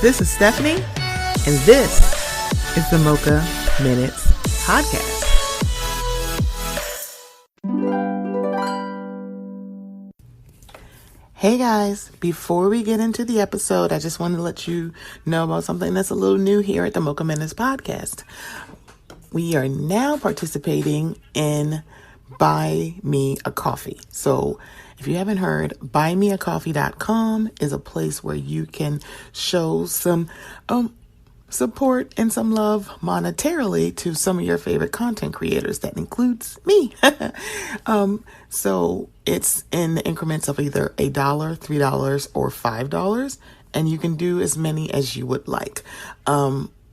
This is Stephanie, and this is the Mocha Minutes Podcast. Hey guys, before we get into the episode, I just wanted to let you know about something that's a little new here at the Mocha Minutes Podcast. We are now participating in Buy Me a Coffee. So if you haven't heard, buymeacoffee.com is a place where you can show some support and some love monetarily to some of your favorite content creators. That includes me. So it's in the increments of either $1, $3, or $5, and you can do as many as you would like.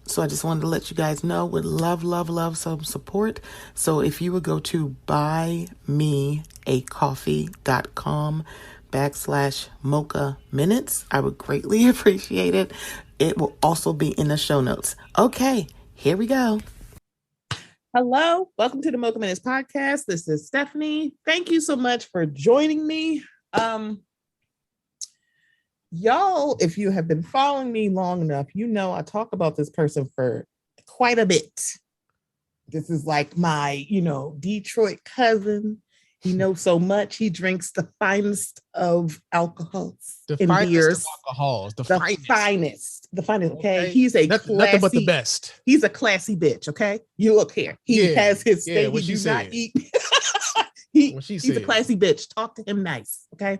So I just wanted to let you guys know, would love some support. So if you would go to buymeacoffee.com/Mocha Minutes, I would greatly appreciate it. It will also be in the show notes. Okay, here we go. Hello, welcome to the Mocha Minutes Podcast. This is Stephanie. Thank you so much for joining me. Y'all, if you have been following me long enough, you know I talk about this person for quite a bit. This is like my, Detroit cousin. He knows so much. He drinks the finest of alcohols and beers. The finest. Okay, he's a classy, nothing but the best. He's a classy bitch. Okay, you look here. He has his thing. He do not eat. He's a classy bitch. Talk to him nice. Okay.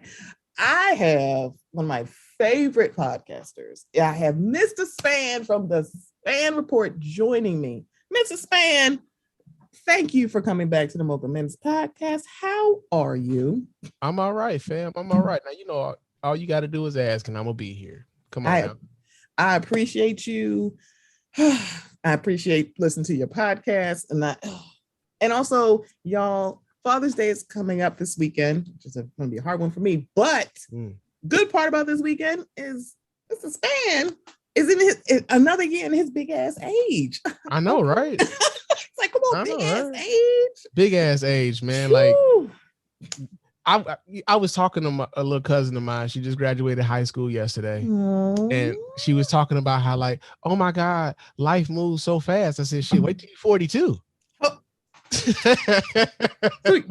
I have one of my favorite podcasters. I have Mr. Spann from the Spann Report joining me. Mr. Spann, thank you for coming back to the Mocha Minutes Podcast. How are you? I'm all right, fam. I'm all right. Now, all you got to do is ask, and I'm going to be here. Come on. I appreciate you. I appreciate listening to your podcast. And also, y'all, Father's Day is coming up this weekend, which is going to be a hard one for me. But good part about this weekend is Mr. Spann is in another year in his big ass age. I know, right? It's like, come on, big ass age. Big ass age, man. Woo. Like, I was talking to a little cousin of mine. She just graduated high school yesterday. Aww. And she was talking about how, like, oh my God, life moves so fast. I said, shit, wait till you're 42.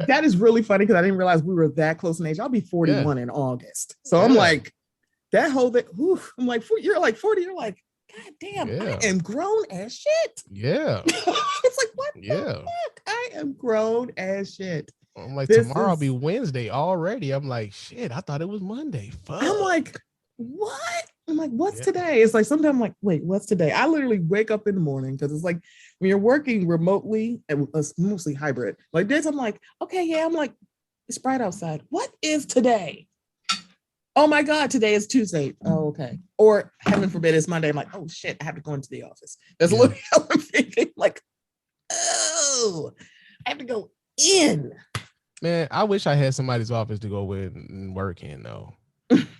That is really funny because I didn't realize we were that close in age. I'll be 41 in August. So I'm like, that whole thing. I'm like, you're like 40. You're like, God damn, I am grown as shit. Yeah. It's like, what the fuck? I am grown as shit. I'm like, tomorrow will be Wednesday already. I'm like, shit, I thought it was Monday. Fuck. I'm like, what? I'm like, what's today? It's like, sometimes I'm like, wait, what's today? I literally wake up in the morning because it's like when you're working remotely and it's mostly hybrid. Like this, I'm like, okay, yeah, I'm like, it's bright outside. What is today? Oh my God, today is Tuesday. Oh, okay. Or heaven forbid, it's Monday. I'm like, oh shit, I have to go into the office. That's literally how I'm thinking. Like, oh, I have to go in. Man, I wish I had somebody's office to go with and work in though.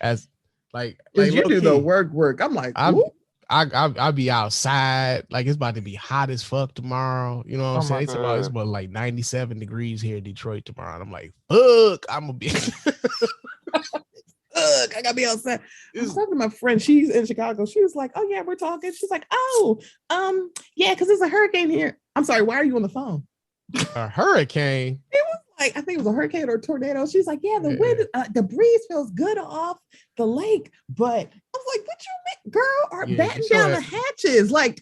As like you do the work. I'm like, I'll be outside. Like it's about to be hot as fuck tomorrow. You know what I'm saying? It's about like 97 degrees here in Detroit tomorrow. And I'm like, fuck, I'm gonna be I gotta be outside. I was talking to my friend. She's in Chicago. She was like, oh yeah, we're talking. She's like, yeah, because there's a hurricane here. I'm sorry, why are you on the phone? A hurricane? It was like, I think it was a hurricane or a tornado. She's like, yeah, the wind, the breeze feels good off the lake. But I was like, what you mean, girl? Are batten down the hatches. Like,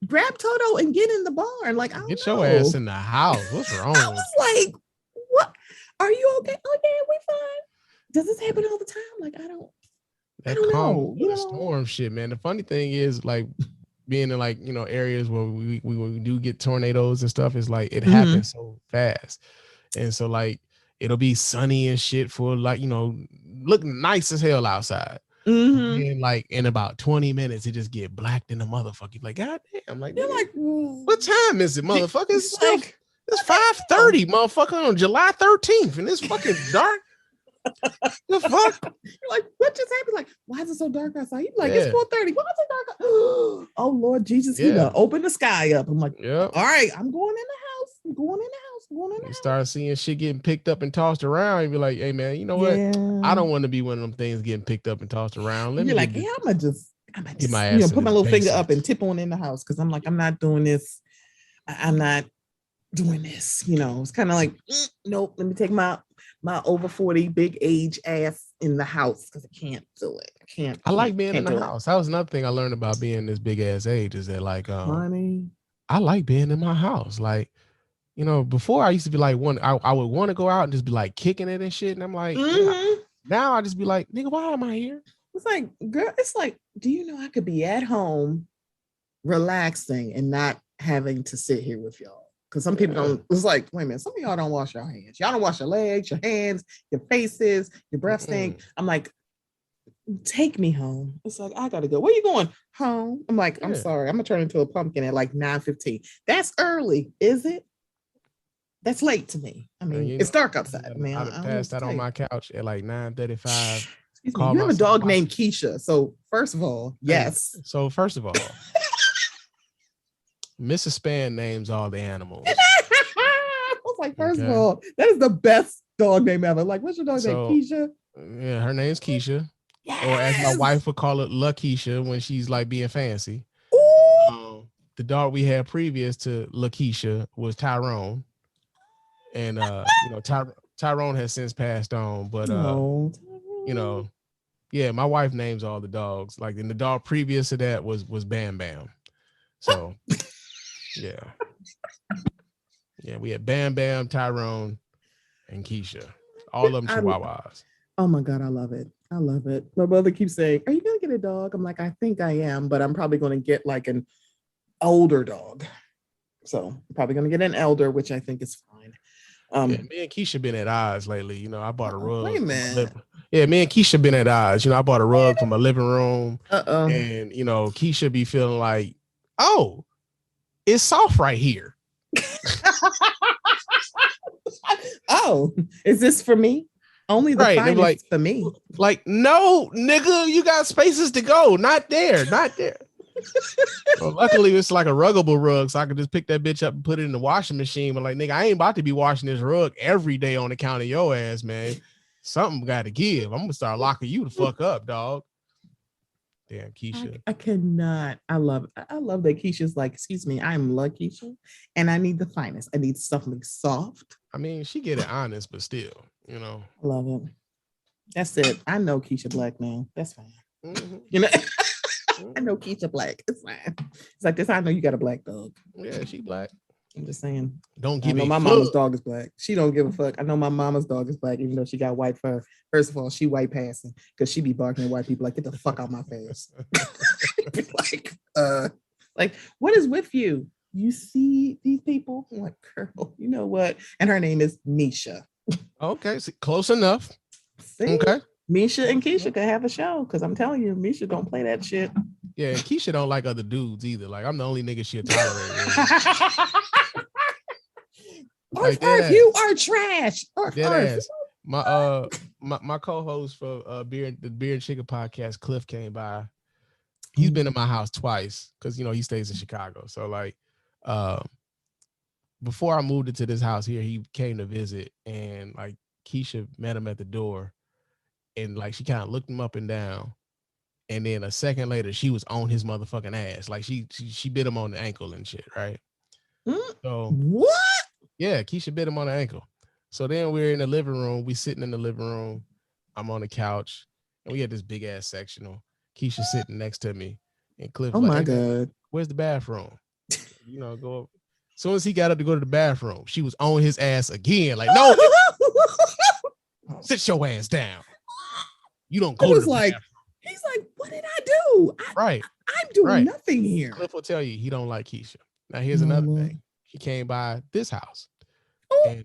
grab Toto and get in the barn. Like, I don't get know. Your ass in the house. What's wrong? I was like, what? Are you okay? Oh yeah, we fine. Does this happen all the time? Like, I don't know. Storm shit, man. The funny thing is, like, being in like, areas where we do get tornadoes and stuff, is like it happens so fast. And so like it'll be sunny and shit for like, looking nice as hell outside. And like in about 20 minutes, it just get blacked in the motherfucker. You're like, God damn, like, you're like, what time is it, motherfucker? It's like, it's 5:30, motherfucker, on July 13th, and it's fucking dark. The fuck? You're like, what just happened? Like, why is it so dark outside? You're like, it's 4:30. Why is it dark? Oh Lord Jesus, open the sky up. I'm like, all right, I'm going in the house. You start seeing shit getting picked up and tossed around, and be like, hey man, you know what? I don't want to be one of them things getting picked up and tossed around. You're like, yeah, I'm gonna just I might Get just, my ass in put my this little finger basement. up and tip on in the house because I'm like, I'm not doing this. I'm not doing this. It's kind of like, nope. Let me take my over 40 big age ass in the house because I can't do it. I like being in the do house. That was another thing I learned about being this big ass age is that like, Honey. I like being in my house. Like, before I used to be like I would want to go out and just be like kicking it and shit. And I'm like, now I just be like, nigga, why am I here? It's like, girl, it's like, do you know I could be at home relaxing and not having to sit here with y'all? Because some people don't, it's like, wait a minute, some of y'all don't wash your hands. Y'all don't wash your legs, your hands, your faces, your breath stink. I'm like, take me home. It's like, I gotta go. Where you going? Home. I'm like, I'm sorry, I'm gonna turn into a pumpkin at like 9:15. That's early, is it? That's late to me. I mean, it's dark outside. I mean, I passed out on my couch at like 9:35. Excuse me, you have a dog named Keisha. So first of all, yes. So first of all, Mrs. Spann names all the animals. I was like, first of all, that is the best dog name ever. Like, what's your dog name? Keisha? Yeah, her name's Keisha. Yes. Or as my wife would call it, La Keisha when she's like being fancy. The dog we had previous to La Keisha was Tyrone. And Tyrone has since passed on, but yeah, my wife names all the dogs. Like, and the dog previous to that was Bam Bam. So yeah, we had Bam Bam, Tyrone, and Keisha. All of them Chihuahuas. Oh my God, I love it. I love it. My mother keeps saying, "Are you gonna get a dog?" I'm like, I think I am, but I'm probably gonna get like an older dog. So I'm probably gonna get an elder, which I think is fine. Me and Keisha been at odds lately. I bought a rug. Wait a minute. Yeah, me and Keisha been at odds. I bought a rug from my living room. And Keisha be feeling like, oh, it's soft right here. Oh, is this for me? Only the finest like, for me. Like, no, nigga, you got spaces to go. Not there. Well, luckily it's like a ruggable rug, so I could just pick that bitch up and put it in the washing machine. But like, nigga, I ain't about to be washing this rug every day on account of your ass, man. Something got to give. I'm gonna start locking you the fuck up, dog. Damn, Keisha. I cannot. I love that Keisha's like, excuse me, I'm La Keisha, and I need the finest. I need something soft. I mean, she get it honest, but still, I love it. That's it. I know Keisha Black now. That's fine. I know Keisha Black. It's fine. It's like this. I know you got a black dog. Yeah, she black. I'm just saying. Don't give I know my mama's dog is black. She don't give a fuck. I know my mama's dog is black, even though she got white fur. First of all, she white passing because she be barking at white people like, get the fuck out my face. like, what is with you? You see these people? I'm like, girl, you know what? And her name is Misha. Okay, so close enough. See? Okay. Misha and Keisha could have a show because I'm telling you, Misha don't play that shit. Yeah, and Keisha don't like other dudes either. Like, I'm the only nigga she'll tolerate. Like, you are trash. My co-host for the Beer and Chicken podcast, Cliff, came by. He's been in my house twice because he stays in Chicago. So like, before I moved into this house here, he came to visit, and like Keisha met him at the door, and like she kind of looked him up and down, and then a second later she was on his motherfucking ass, like she bit him on the ankle and shit, right? So what? Yeah, Keisha bit him on the ankle. So then we're in the living room. We sitting in the living room. I'm on the couch, and we had this big ass sectional. Keisha sitting next to me, and Cliff. Oh my God, where's the bathroom? Go up. As soon as he got up to go to the bathroom, she was on his ass again. Like, no, sit your ass down. You don't go to the bathroom. He's like, what did I do? I'm doing nothing here. Cliff will tell you he don't like Keisha. Now here's another thing. He came by this house, and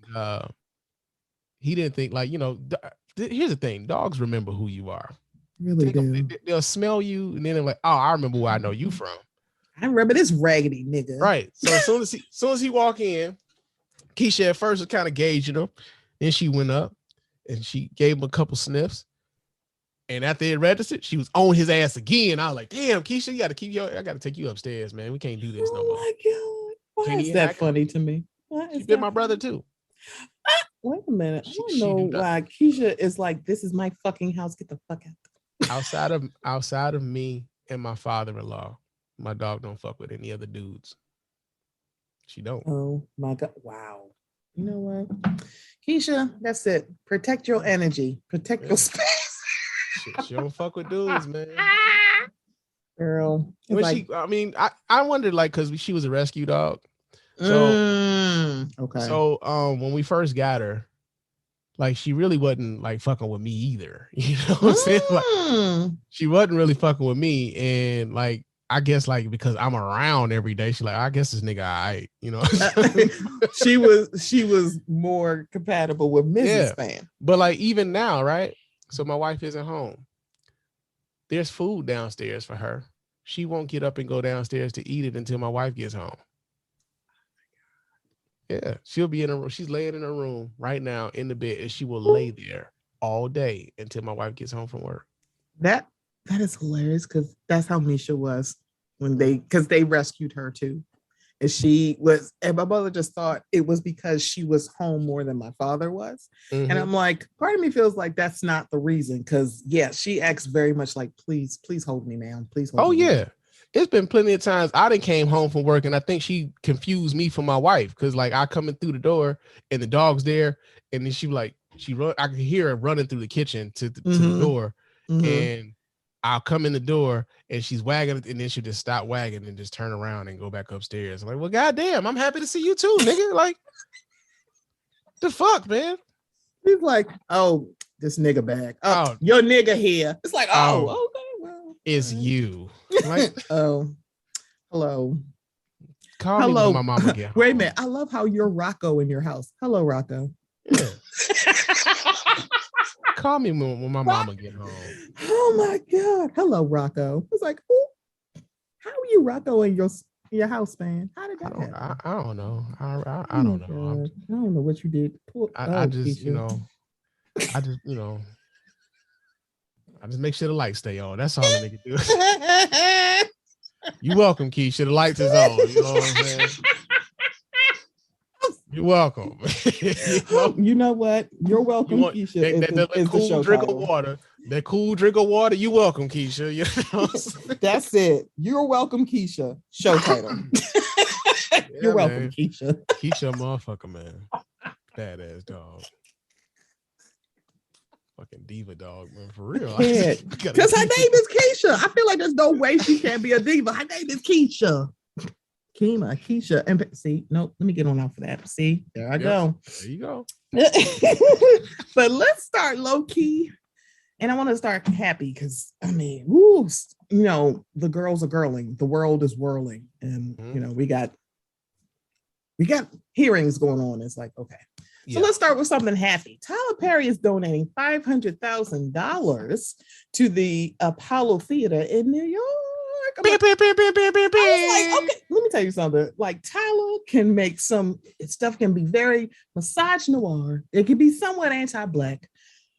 he didn't think like, here's the thing. Dogs remember who you are. Really do. They'll smell you, and then they're like, oh, I remember where I know you from. I remember this raggedy nigga. Right. So as soon as he walk in, Keisha at first was kind of gauging him. Then she went up and she gave him a couple sniffs. And after it registered, she was on his ass again. I was like, damn, Keisha, I gotta take you upstairs, man. We can't do this no more. Oh my God. Why is that funny to me? She bit my brother too. Wait a minute. I don't know why Keisha is like, this is my fucking house. Get the fuck out. Outside of me and my father-in-law. My dog don't fuck with any other dudes. She don't. Oh my God. Wow. You know what? Keisha, that's it. Protect your energy. Protect your space. She don't fuck with dudes, man. Girl. When like, I wondered, like, because she was a rescue dog. So okay. So when we first got her, like she really wasn't like fucking with me either. You know what I'm saying? Like she wasn't really fucking with me. And like I guess like because I'm around every day, she's like, I guess this nigga all right, you know. she was more compatible with Mrs. Spann. But like even now, right? So my wife isn't home. There's food downstairs for her. She won't get up and go downstairs to eat it until my wife gets home. Yeah, she'll be in her room. She's laying in her room right now in the bed, and she will lay there all day until my wife gets home from work. That is hilarious because that's how Misha was when because they rescued her too. And my mother just thought it was because she was home more than my father was. Mm-hmm. And I'm like, part of me feels like that's not the reason. Because she acts very much like, please hold me, ma'am. Please hold me. Yeah. It's been plenty of times I done came home from work and I think she confused me for my wife. Cause like I coming through the door and the dog's there. And then I could hear her running through the kitchen to the door. Mm-hmm. And I'll come in the door and she's wagging and then she'll just stop wagging and just turn around and go back upstairs. I'm like, well, goddamn, I'm happy to see you too, nigga. Like, the fuck, man? He's like, oh, this nigga back. Oh, your nigga here. It's like, okay, well. It's you. Like, oh, hello. Call me when my mama get home. Wait a minute. I love how you're Rocco in your house. Hello, Rocco. Yeah. Call me when my mama get home. Oh my God. Hello, Rocco. It's like, ooh, how are you Rocco in your house, man? How did that happen? I don't know. I don't know. I don't know what you did. I just, you know, I just make sure the lights stay on. That's all a nigga do. You welcome, Keisha. The lights is on. You know what I'm saying? You're welcome. You know what? You're welcome, Keisha. That cool drink of water. That cool drink of water. You welcome, Keisha. You know that's it. You're welcome, Keisha. Show title. You're welcome, man. Keisha. Keisha, motherfucker, man. Badass dog. Fucking diva dog, man. For real. Because her name is Keisha. I feel like there's no way she can't be a diva. Her name is Keisha. Keisha. And see, nope, let me get on out for that. See, there I go. There you go. But let's start low key. And I want to start happy because woo, you know, the girls are girling, the world is whirling, and you know, we got hearings going on. It's like, okay. So let's start with something happy. Tyler Perry is donating $500,000 to the Apollo Theater in New York. I was like, okay, let me tell you something. Like, Tyler can make stuff can be very misogynoir. It can be somewhat anti-Black.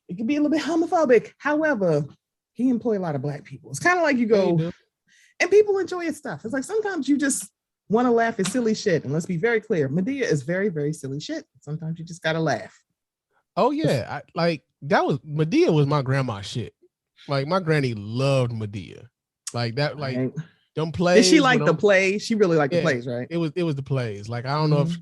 It can be a little bit homophobic. However, he employs a lot of Black people. It's kind of like you go, and people enjoy his stuff. It's like sometimes you just want to laugh at silly shit. And let's be very clear, Madea is very, very silly shit. Sometimes you just gotta laugh. Oh yeah, Madea was my grandma's shit. Like my granny loved Madea. Like that, like them plays. Did she like the plays? She really liked the plays, right? It was the plays. Like I don't know if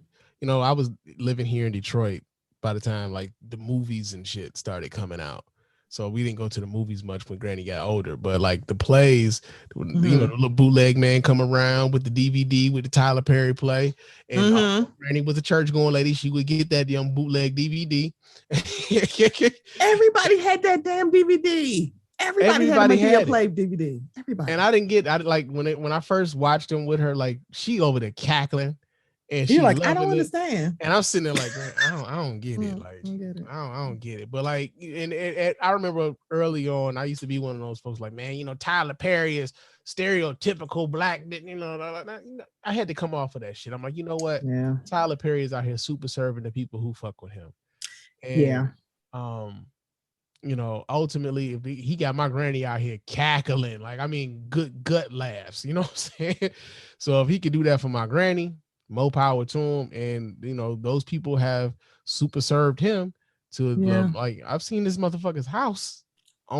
I was living here in Detroit by the time like the movies and shit started coming out. So we didn't go to the movies much when Granny got older, but like the plays, you know, the little bootleg man come around with the DVD with the Tyler Perry play, and Granny was a church going lady. She would get that young bootleg DVD. Everybody had that damn DVD. Everybody had a play DVD. Everybody. And I didn't get. When I first watched them with her, like she over there cackling. And you're like, I don't understand. And I'm sitting there like, I don't get it. Like, I don't get it. But like, and I remember early on, I used to be one of those folks like, man, you know, Tyler Perry is stereotypical Black. You know, I had to come off of that shit. I'm like, you know what? Yeah. Tyler Perry is out here super serving the people who fuck with him. And, you know, ultimately, if he got my granny out here cackling, like, I mean, good gut laughs. You know what I'm saying? So if he could do that for my granny, more power to him. And you know, those people have super served him to like I've seen this motherfucker's house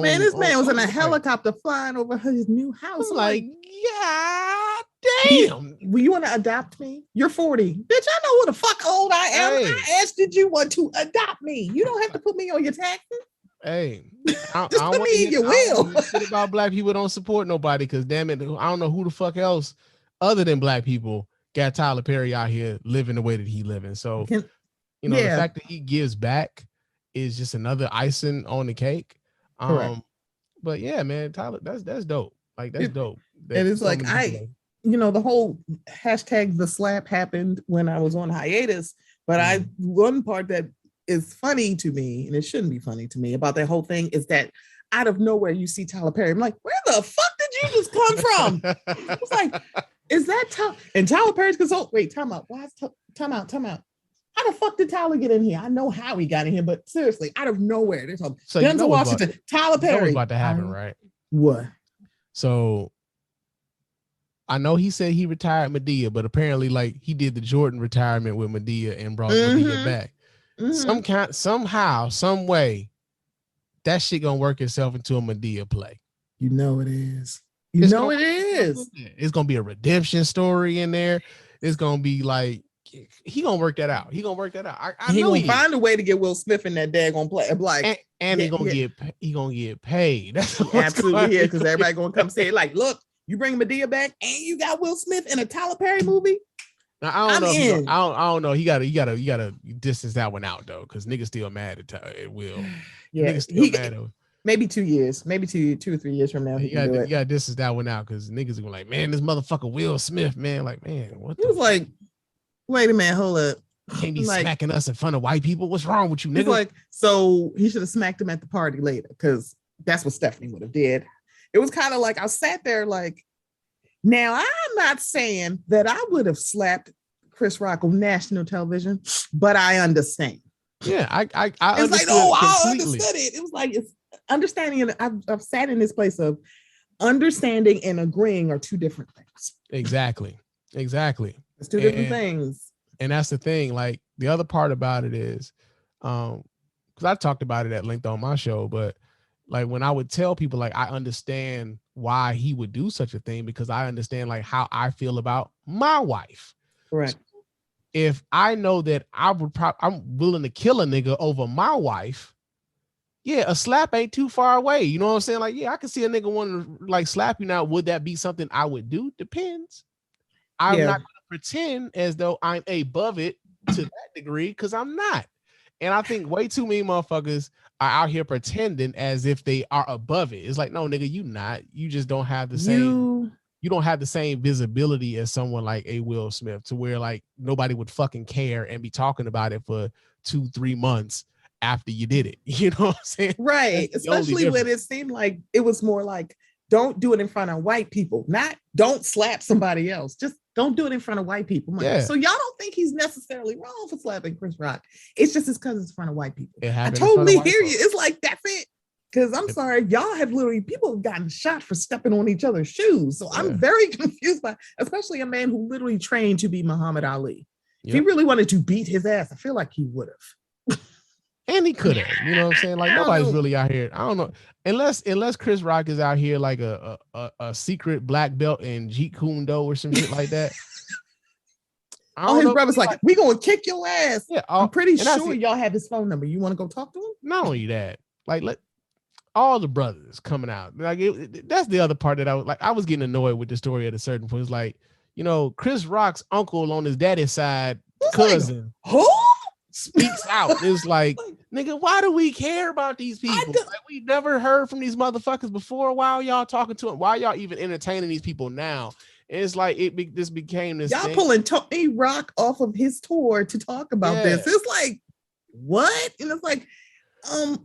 Man, this man was in a like, helicopter flying over his new house. I'm like, God damn. You want to adopt me? You're 40. Bitch, I know who the fuck old I am. Hey. I asked, did you want to adopt me? You don't have to put me on your taxes. Hey, just put me in your will. Shit about black people don't support nobody because damn it, I don't know who the fuck else other than black people got Tyler Perry out here living the way that he living. So, the fact that he gives back is just another icing on the cake. Correct. But yeah, man, Tyler, that's dope. Like that's dope. And it's like the whole hashtag the slap happened when I was on hiatus. But one part that is funny to me, and it shouldn't be funny to me about that whole thing, is that out of nowhere you see Tyler Perry. I'm like, where the fuck did you just come from? It's like, is that Tyler? And Tyler Perry's consult. Wait, time out. Why is time out? How the fuck did Tyler get in here? I know how he got in here, but seriously, out of nowhere, there's Denzel Washington, Tyler Perry. What's about to happen, right? What? So I know he said he retired Medea, but apparently, like, he did the Jordan retirement with Medea and brought Medea back. Somehow, some way, that shit gonna work itself into a Medea play. You know it is. It is. It's gonna be a redemption story in there. It's gonna be like, he gonna work that out. He gonna find a way to get Will Smith in that daggone play. Like, he gonna get paid. That's absolutely here because everybody gonna come say, like, look, you bring Medea back and you got Will Smith in a Tyler Perry movie. Now, I don't know. You gotta distance that one out though, because niggas still mad at Will. Yeah, niggas still mad. Maybe 2 years, maybe two or 3 years from now. You gotta distance that one out because niggas are like, man, this motherfucker Will Smith, man. Like, man, what? He was like, wait a minute, hold up. Can't be smacking us in front of white people. What's wrong with you, nigga? Like, so he should have smacked him at the party later, because that's what Stephanie would have did. It was kind of like, I sat there like, now I'm not saying that I would have slapped Chris Rock on national television, but I understand. Yeah, I it's like, oh, I understood it. It was like, it's understanding, and I've sat in this place of understanding and agreeing are two different things. Exactly. It's two different things. And that's the thing. Like, the other part about it is, because I talked about it at length on my show, but like when I would tell people, like, I understand why he would do such a thing because I understand like how I feel about my wife. Correct. So if I know that I'm willing to kill a nigga over my wife, yeah, a slap ain't too far away. You know what I'm saying? Like, yeah, I can see a nigga want to like slap you now. Would that be something I would do? Depends. I'm not going to pretend as though I'm above it to that degree because I'm not. And I think way too many motherfuckers are out here pretending as if they are above it. It's like, no, nigga, you not. You just don't have the same. You don't have the same visibility as someone like a Will Smith to where like nobody would fucking care and be talking about it for 2-3 months after you did it. You know what I'm saying? Right. Especially when it seemed like it was more like, don't do it in front of white people. Not don't slap somebody else. Just don't do it in front of white people. Yeah. So y'all don't think he's necessarily wrong for slapping Chris Rock. It's just because it's in front of white people. I totally hear you. It's like, that's it. Because I'm sorry, y'all have people have gotten shot for stepping on each other's shoes. So I'm very confused by, especially a man who literally trained to be Muhammad Ali. Yep. If he really wanted to beat his ass, I feel like he would have. And he could have, you know what I'm saying? Like nobody's really out here. I don't know. Unless Chris Rock is out here like a secret black belt in Jeet Kune Do or some shit like that. His brother's like, we gonna kick your ass. Yeah, I'm pretty sure y'all have his phone number. You want to go talk to him? Not only that, like all the brothers coming out. Like that's the other part that I was getting annoyed with the story at a certain point. It's like, you know, Chris Rock's uncle on his daddy's side, cousin, like, who speaks out. It's like, nigga, why do we care about these people? Like, we never heard from these motherfuckers before. Why are y'all talking to them? Why are y'all even entertaining these people now? And it's like this became this. Y'all pulling Tony Rock off of his tour to talk about this. It's like, what? And it's like,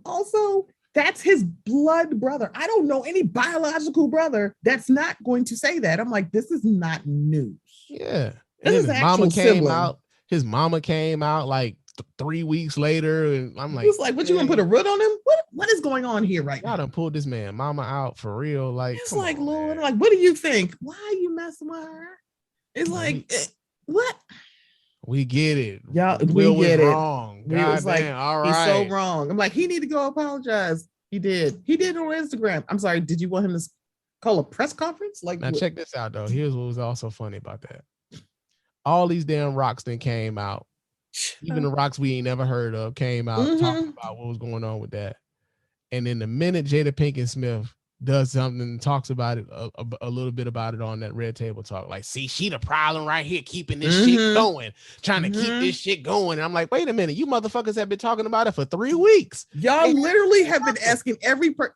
also, that's his blood brother. I don't know any biological brother that's not going to say that. I'm like, this is not news. Yeah. And his mama came out. His mama came out like 3 weeks later, and I'm like, he was like, what, you gonna put a root on him? What is going on here right now? Y'all done pulled this man mama out for real. Like, it's like, Lord, like, what do you think? Why are you messing with her? It's like, what? We get it. Y'all, we get it. Wrong. God was like, damn, all right. He's so wrong. I'm like, he need to go apologize. He did. He did on Instagram. I'm sorry. Did you want him to call a press conference? Like, now check this out though. Here's what was also funny about that. All these damn rocks then came out. Even the rocks we ain't never heard of came out talking about what was going on with that. And then the minute Jada Pinkett Smith does something and talks about it a little bit about it on that Red Table Talk, like, see, she the problem right here, keeping this shit going, trying to keep this shit going. And I'm like, wait a minute, you motherfuckers have been talking about it for 3 weeks. Y'all literally have been asking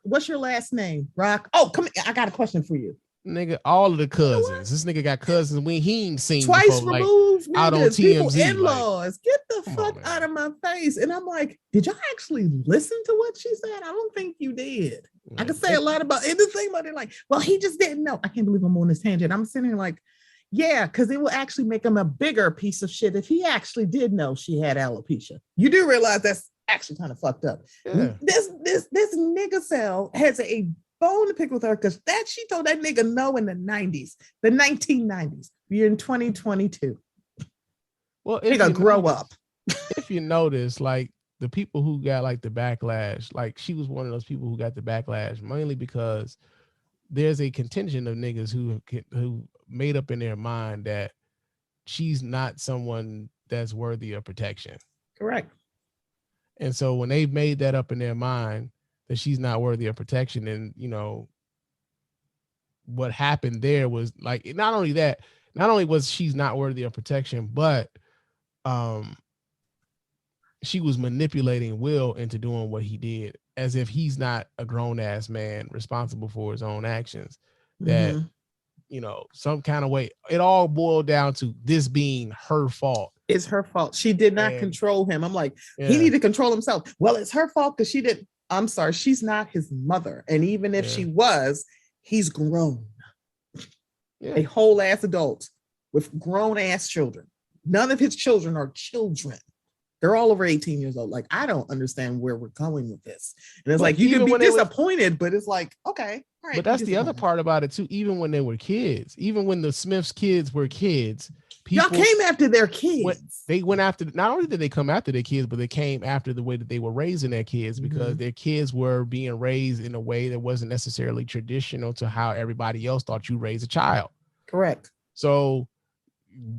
what's your last name, Rock? Oh, come here. I got a question for you. Nigga, all of the cousins. This nigga got cousins he ain't seen twice before, removed, like, out on TMZ. People, in-laws. Like, get the fuck out of my face. And I'm like, did y'all actually listen to what she said? I don't think you did. I could say a lot about it. The thing about it, like, well, he just didn't know. I can't believe I'm on this tangent. I'm sitting here like, yeah, because it will actually make him a bigger piece of shit if he actually did know she had alopecia. You do realize that's actually kind of fucked up. Yeah. This nigga cell has a bone to pick with her because that she told that nigga no in the 90s, the 1990s. We're in 2022. Well, if nigga grow up. If you notice, like, the people who got like the backlash, like, she was one of those people who got the backlash mainly because there's a contingent of niggas who made up in their mind that she's not someone that's worthy of protection. Correct. And so when they've made that up in their mind that she's not worthy of protection, and you know what happened there was like, not only was she's not worthy of protection, but she was manipulating Will into doing what he did, as if he's not a grown-ass man responsible for his own actions. That, you know, some kind of way, it all boiled down to this being her fault. It's her fault. She did not control him. I'm like, he needed to control himself. Well, it's her fault because she didn't. I'm sorry, she's not his mother. And even if she was, he's grown. A whole ass adult with grown ass children. None of his children are children. They're all over 18 years old. Like, I don't understand where we're going with this. And it's like, you can be disappointed, but it's like, okay. All right, but that's the other part about it too. Even when they were kids, even when the Smiths kids were kids, y'all came after their kids. They went after, not only did they come after their kids, but they came after the way that they were raising their kids, because their kids were being raised in a way that wasn't necessarily traditional to how everybody else thought you raise a child. Correct. So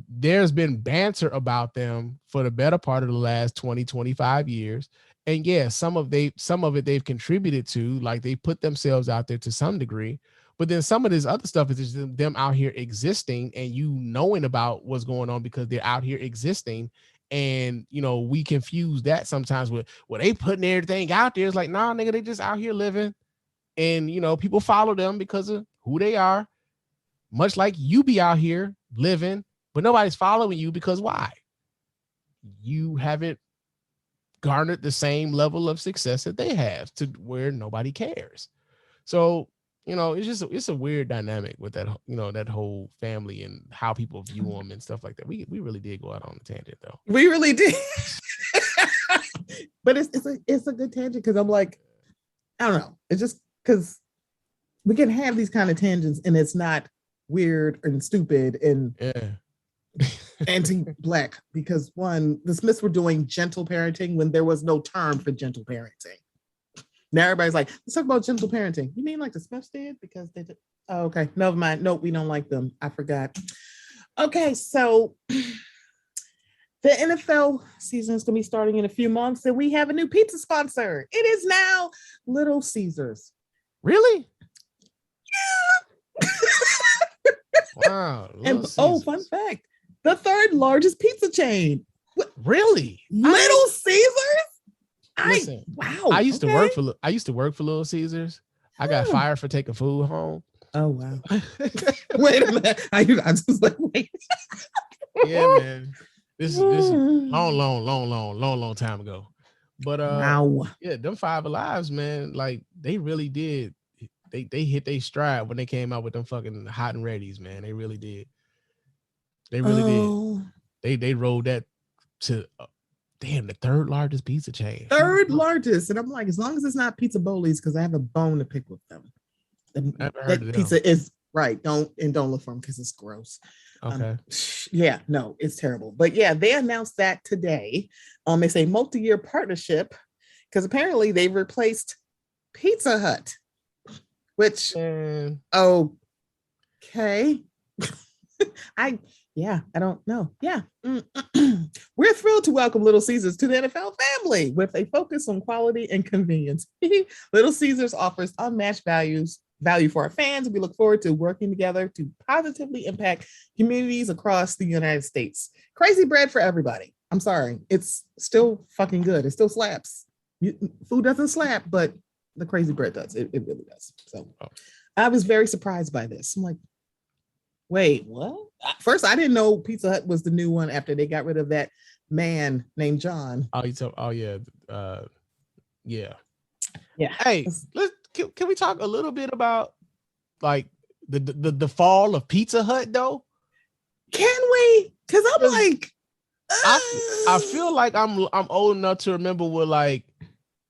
there's been banter about them for the better part of the last 20, 25 years. And yeah, some of it they've contributed to, like, they put themselves out there to some degree, but then some of this other stuff is just them out here existing and you knowing about what's going on because they're out here existing. And, you know, we confuse that sometimes with, well, they putting everything out there. It's like, nah, nigga, they just out here living. And, you know, people follow them because of who they are, much like you be out here living, but nobody's following you because why? You haven't garnered the same level of success that they have, to where nobody cares. So, you know, it's a weird dynamic with that, you know, that whole family and how people view them and stuff like that. We really did go out on a tangent though. We really did. But it's a good tangent because I'm like, I don't know. It's just because we can have these kind of tangents and it's not weird and stupid and anti-Black, because one, the Smiths were doing gentle parenting when there was no term for gentle parenting. Now everybody's like, let's talk about gentle parenting. You mean like the Smiths did? Because they did. Oh, okay. Never mind. Nope, we don't like them. I forgot. Okay, so the NFL season is going to be starting in a few months, and we have a new pizza sponsor. It is now Little Caesars. Really? Yeah. Wow. And fun fact, the third largest pizza chain. Really? Little Caesars? Listen, wow. I used to work for Little Caesars. I got fired for taking food home. Oh wow. Wait a minute. I just like, wait. Yeah, man. This is long time ago. But wow. Yeah, them Five Alives, man, like they really did. They hit their stride when they came out with them fucking hot and readies, man. They really did. They really did. They rolled that to the third largest pizza chain. Third largest. And I'm like, as long as it's not Pizza Boli's, because I have a bone to pick with them. That pizza is right. Don't look for them because it's gross. Okay. Yeah, no, it's terrible. But yeah, they announced that today. It's a multi-year partnership because apparently they replaced Pizza Hut, which And okay. I don't know. Yeah. We're thrilled to welcome Little Caesars to the NFL family with a focus on quality and convenience. Little Caesars offers unmatched value for our fans. We look forward to working together to positively impact communities across the United States. Crazy bread for everybody. I'm sorry. It's still fucking good. It still slaps. Food doesn't slap, but the crazy bread does. It really does. So I was very surprised by this. I'm like, wait, what? First, I didn't know Pizza Hut was the new one after they got rid of that man named John. Yeah. Hey, can we talk a little bit about like the fall of Pizza Hut though? Can we? Because I'm like, I feel like I'm old enough to remember with like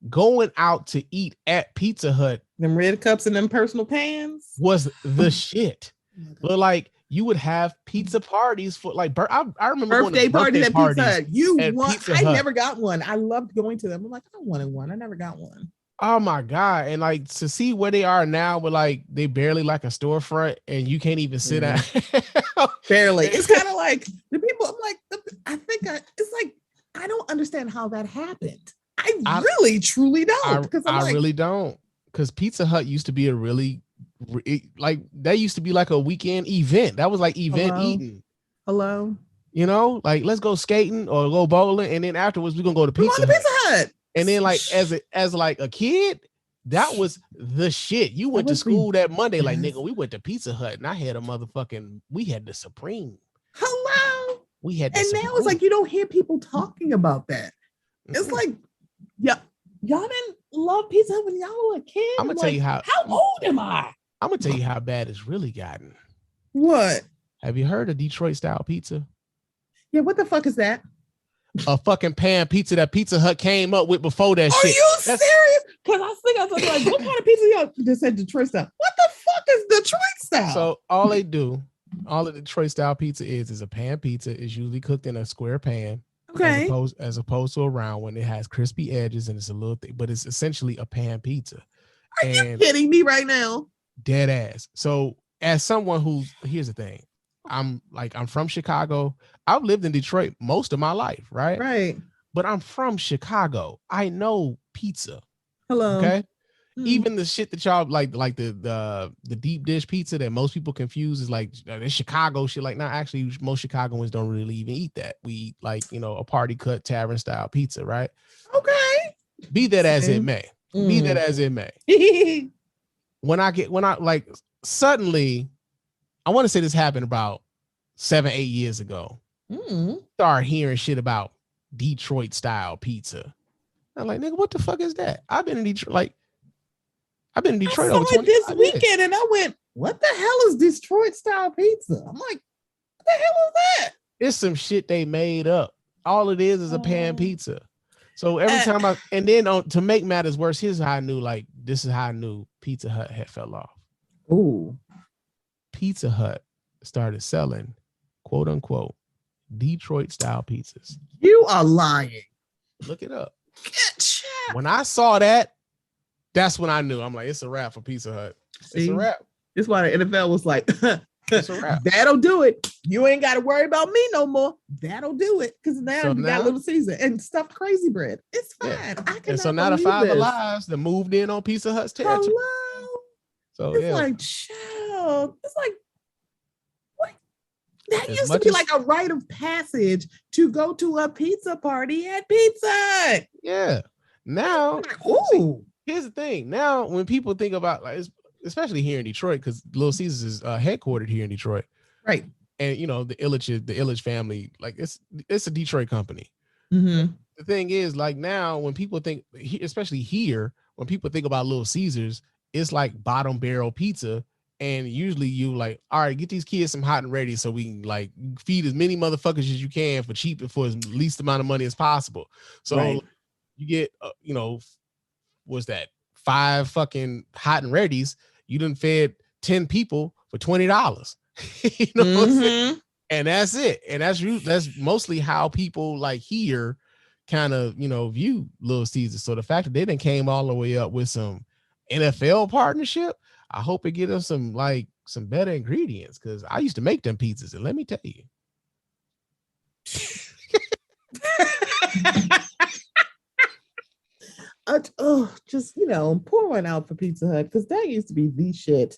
going out to eat at Pizza Hut. Them red cups and them personal pans was the shit. But like you would have pizza parties for like I remember birthday parties at Pizza Hut. I Hut. Never got one. I loved going to them. I'm like, I wanted one. I never got one. Oh my God. And like to see where they are now with like they barely like a storefront and you can't even sit down. Barely. It's kind of like the people, I'm like, it's like, I don't understand how that happened. I really truly don't. I really don't. Because Pizza Hut used to be a really like that used to be like a weekend event. That was like event eating. Hello. You know, like let's go skating or go bowling, and then afterwards we're gonna go to Pizza Hut. And then like as like a kid, that was the shit. You went to school that Monday, like nigga, we went to Pizza Hut and I had we had the Supreme. Hello. We had the and Supreme. Now it's like you don't hear people talking about that. It's like, yeah, y'all didn't love Pizza Hut when y'all were a kid. I'm gonna tell you how old am I? I'm gonna tell you how bad it's really gotten. What? Have you heard of Detroit style pizza? Yeah, what the fuck is that? A fucking pan pizza that Pizza Hut came up with before that shit. Are you serious? Because I was like, what kind of pizza y'all just said Detroit style? What the fuck is Detroit style? So all the Detroit style pizza is a pan pizza. It's usually cooked in a square pan. Okay. As opposed to a round one. It has crispy edges and it's a little thick, but it's essentially a pan pizza. Are you kidding me right now? Dead ass. So as someone here's the thing. I'm from Chicago. I've lived in Detroit most of my life, right? Right. But I'm from Chicago. I know pizza. Hello. Okay. Even the shit that y'all like the deep dish pizza that most people confuse is like this Chicago shit. Like, actually, most Chicagoans don't really even eat that. We eat like, a party cut tavern style pizza, right? Okay. Be that as it may. Be that as it may. Suddenly, I want to say this happened about 7-8 years ago. Start hearing shit about Detroit style pizza. I'm like, nigga, what the fuck is that? I've been in Detroit over 20 this weekend and I went, what the hell is Detroit style pizza? I'm like, what the hell is that? It's some shit they made up. All it is a pan pizza. So every time to make matters worse, here's how I knew Pizza Hut had fell off. Ooh. Pizza Hut started selling, quote unquote, Detroit style pizzas. You are lying. Look it up. When I saw that, that's when I knew. I'm like, it's a wrap for Pizza Hut. It's a wrap. That's why the NFL was like, it's a wrap. That'll do it. You ain't got to worry about me no more. That'll do it. Because now you got Little Caesar and stuffed crazy bread. It's fine. Yeah. And so now the Five Alives that moved in on Pizza Hut's territory. Hello. So it's like, chill. It's like, what? That used to be like a rite of passage to go to a pizza party at Pizza Hut. Yeah. Now, here's the thing. Now, when people think about, like, especially here in Detroit, because Little Caesars is headquartered here in Detroit, right? And the Illich family, like it's a Detroit company. Mm-hmm. The thing is, like now, when people think, especially here, when people think about Little Caesars, it's like bottom barrel pizza, and usually you like, all right, get these kids some hot and ready so we can like feed as many motherfuckers as you can for cheap and for as least amount of money as possible. So you get, what's that? 5 fucking hot and readies. You done fed 10 people for $20. What I'm saying? And that's it. And that's mostly how people like here kind of, view Little Caesars. So the fact that they done came all the way up with some NFL partnership, I hope it get us some better ingredients, because I used to make them pizzas, and let me tell you. Just pour one out for Pizza Hut, because that used to be the shit.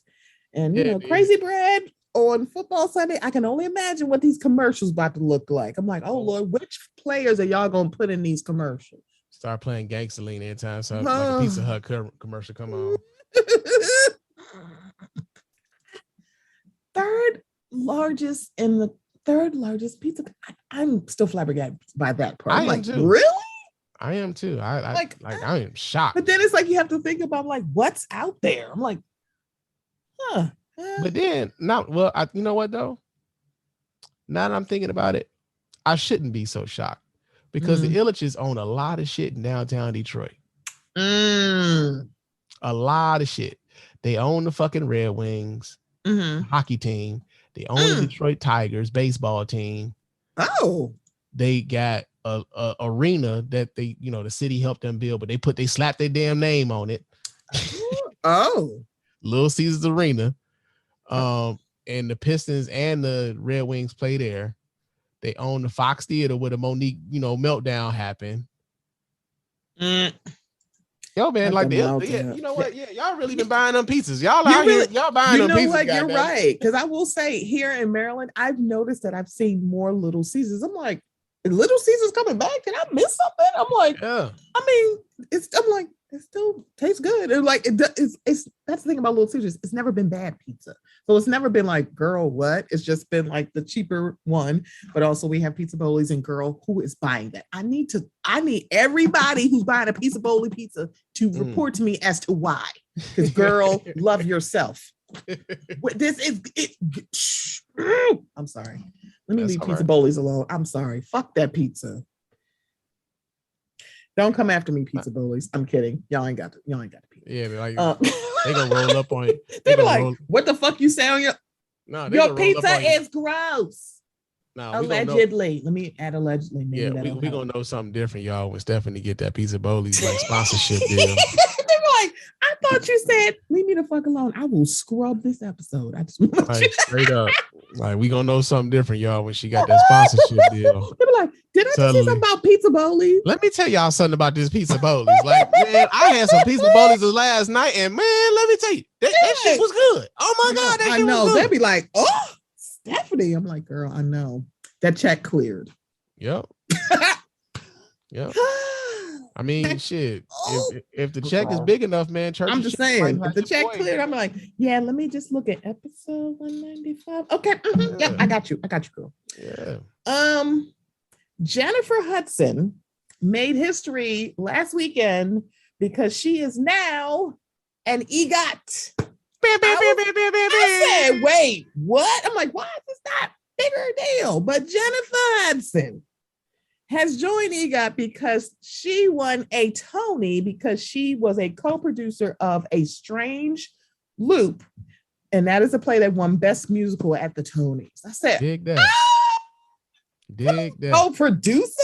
And Yeah, Crazy Bread on football Sunday, I can only imagine what these commercials about to look like. I'm like, oh Lord, which players are y'all gonna put in these commercials? Start playing Gangsta Lean anytime so like a Pizza Hut commercial come on. Third largest pizza. I'm still flabbergasted by that part. I'm like, too. Really? I am too. I am shocked. But then it's like you have to think about like what's out there. I'm like, huh. But then you know what though? Now that I'm thinking about it, I shouldn't be so shocked, because the Illiches own a lot of shit in downtown Detroit. A lot of shit. They own the fucking Red Wings hockey team. They own the Detroit Tigers baseball team. Oh, they got a arena that they, the city helped them build, but they slapped their damn name on it. Oh, Little Caesars Arena. And the Pistons and the Red Wings play there. They own the Fox Theater where the Monique, meltdown happened. Yo, man, like you know what? Yeah, y'all really been buying them pizzas. Y'all out here, y'all buying them pizzas. You know what? You're right. Because I will say, here in Maryland, I've noticed that I've seen more Little Caesars. I'm like, Little Caesars coming back? Did I miss something? I'm like, yeah. I mean, I'm like, it still tastes good. And like, it's that's the thing about Little Caesars. It's never been bad pizza. So it's never been like, girl, what? It's just been like the cheaper one. But also we have Pizza Bowlies, and girl, who is buying that? I need everybody who's buying a Pizza Bowlie pizza to report to me as to why. Because girl, love yourself. This is it. I'm sorry. Let me leave Pizza Bowlies alone. I'm sorry. Fuck that pizza. Don't come after me, Pizza Bowlies. I'm kidding. Y'all ain't got the pizza. Yeah, like they gonna roll up on it. They be like, what the fuck you say on your pizza is gross. No, allegedly. Let me add allegedly. Maybe we gonna know something different, y'all, when Stephanie get that Pizza Bowlies like sponsorship deal. Like, I thought you said, leave me the fuck alone. I will scrub this episode. I just like, straight up. Like, we gonna know something different, y'all, when she got that sponsorship deal. They be like, did I just say something about Pizza Bowlies? Let me tell y'all something about this Pizza Bowlies. Like, man, I had some Pizza Bowlies last night, and man, let me tell you, that shit was good. Oh my God, that shit was good. They'd be like, oh, Stephanie. I'm like, girl, I know. That check cleared. Yep. Yep. I mean, shit. If the check is big enough, man, church. I'm just saying, if the check cleared, I'm like, yeah. Let me just look at episode 195. Okay, yeah, I got you, girl. Yeah. Jennifer Hudson made history last weekend because she is now an EGOT. I said, wait, what? I'm like, why is this not bigger deal? But Jennifer Hudson has joined EGOT because she won a Tony because she was a co-producer of A Strange Loop. And that is a play that won Best Musical at the Tonys. I said, dig that. Dig that. Co-producer?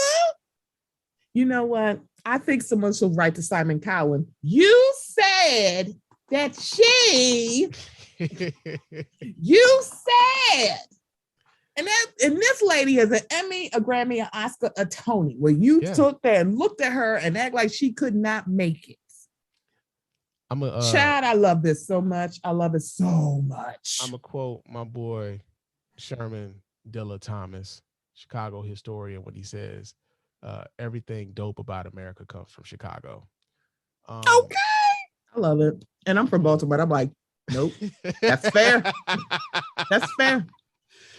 You know what? I think someone should write to Simon Cowell. You said that you said. And this lady has an Emmy, a Grammy, an Oscar, a Tony, where you took that and looked at her and act like she could not make it. Chad, I love this so much. I love it so much. I'm going to quote my boy, Sherman Dilla Thomas, Chicago historian, when he says, everything dope about America comes from Chicago. Okay. I love it. And I'm from Baltimore. I'm like, nope. That's fair. That's fair.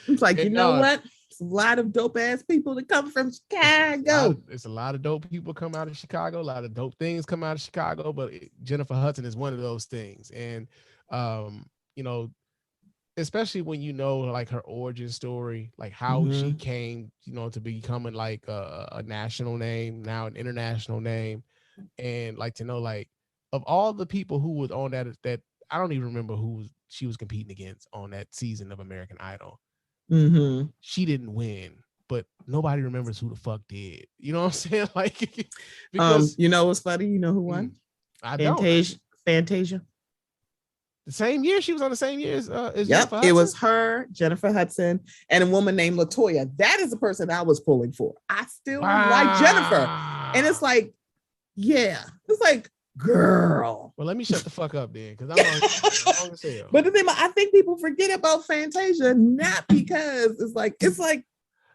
It's like, you know what? It's a lot of dope ass people that come from Chicago. It's a lot of dope people come out of Chicago. A lot of dope things come out of Chicago. But Jennifer Hudson is one of those things. And, especially when like her origin story, like how she came, to becoming like a national name, now an international name. And like to know, like, of all the people who was on that I don't even remember who she was competing against on that season of American Idol. She didn't win, but nobody remembers who the fuck did. You know what I'm saying? Like, because you know what's funny? You know who won? I don't. Fantasia. The same year she was on the same year as Yep, Jennifer Hudson? It was her, Jennifer Hudson, and a woman named Latoya. That is the person I was pulling for. I still like Jennifer, and it's like, yeah, it's like, girl. Well, let me shut the fuck up then, because I'm wrong as hell. But the thing, I think people forget about Fantasia, not because it's like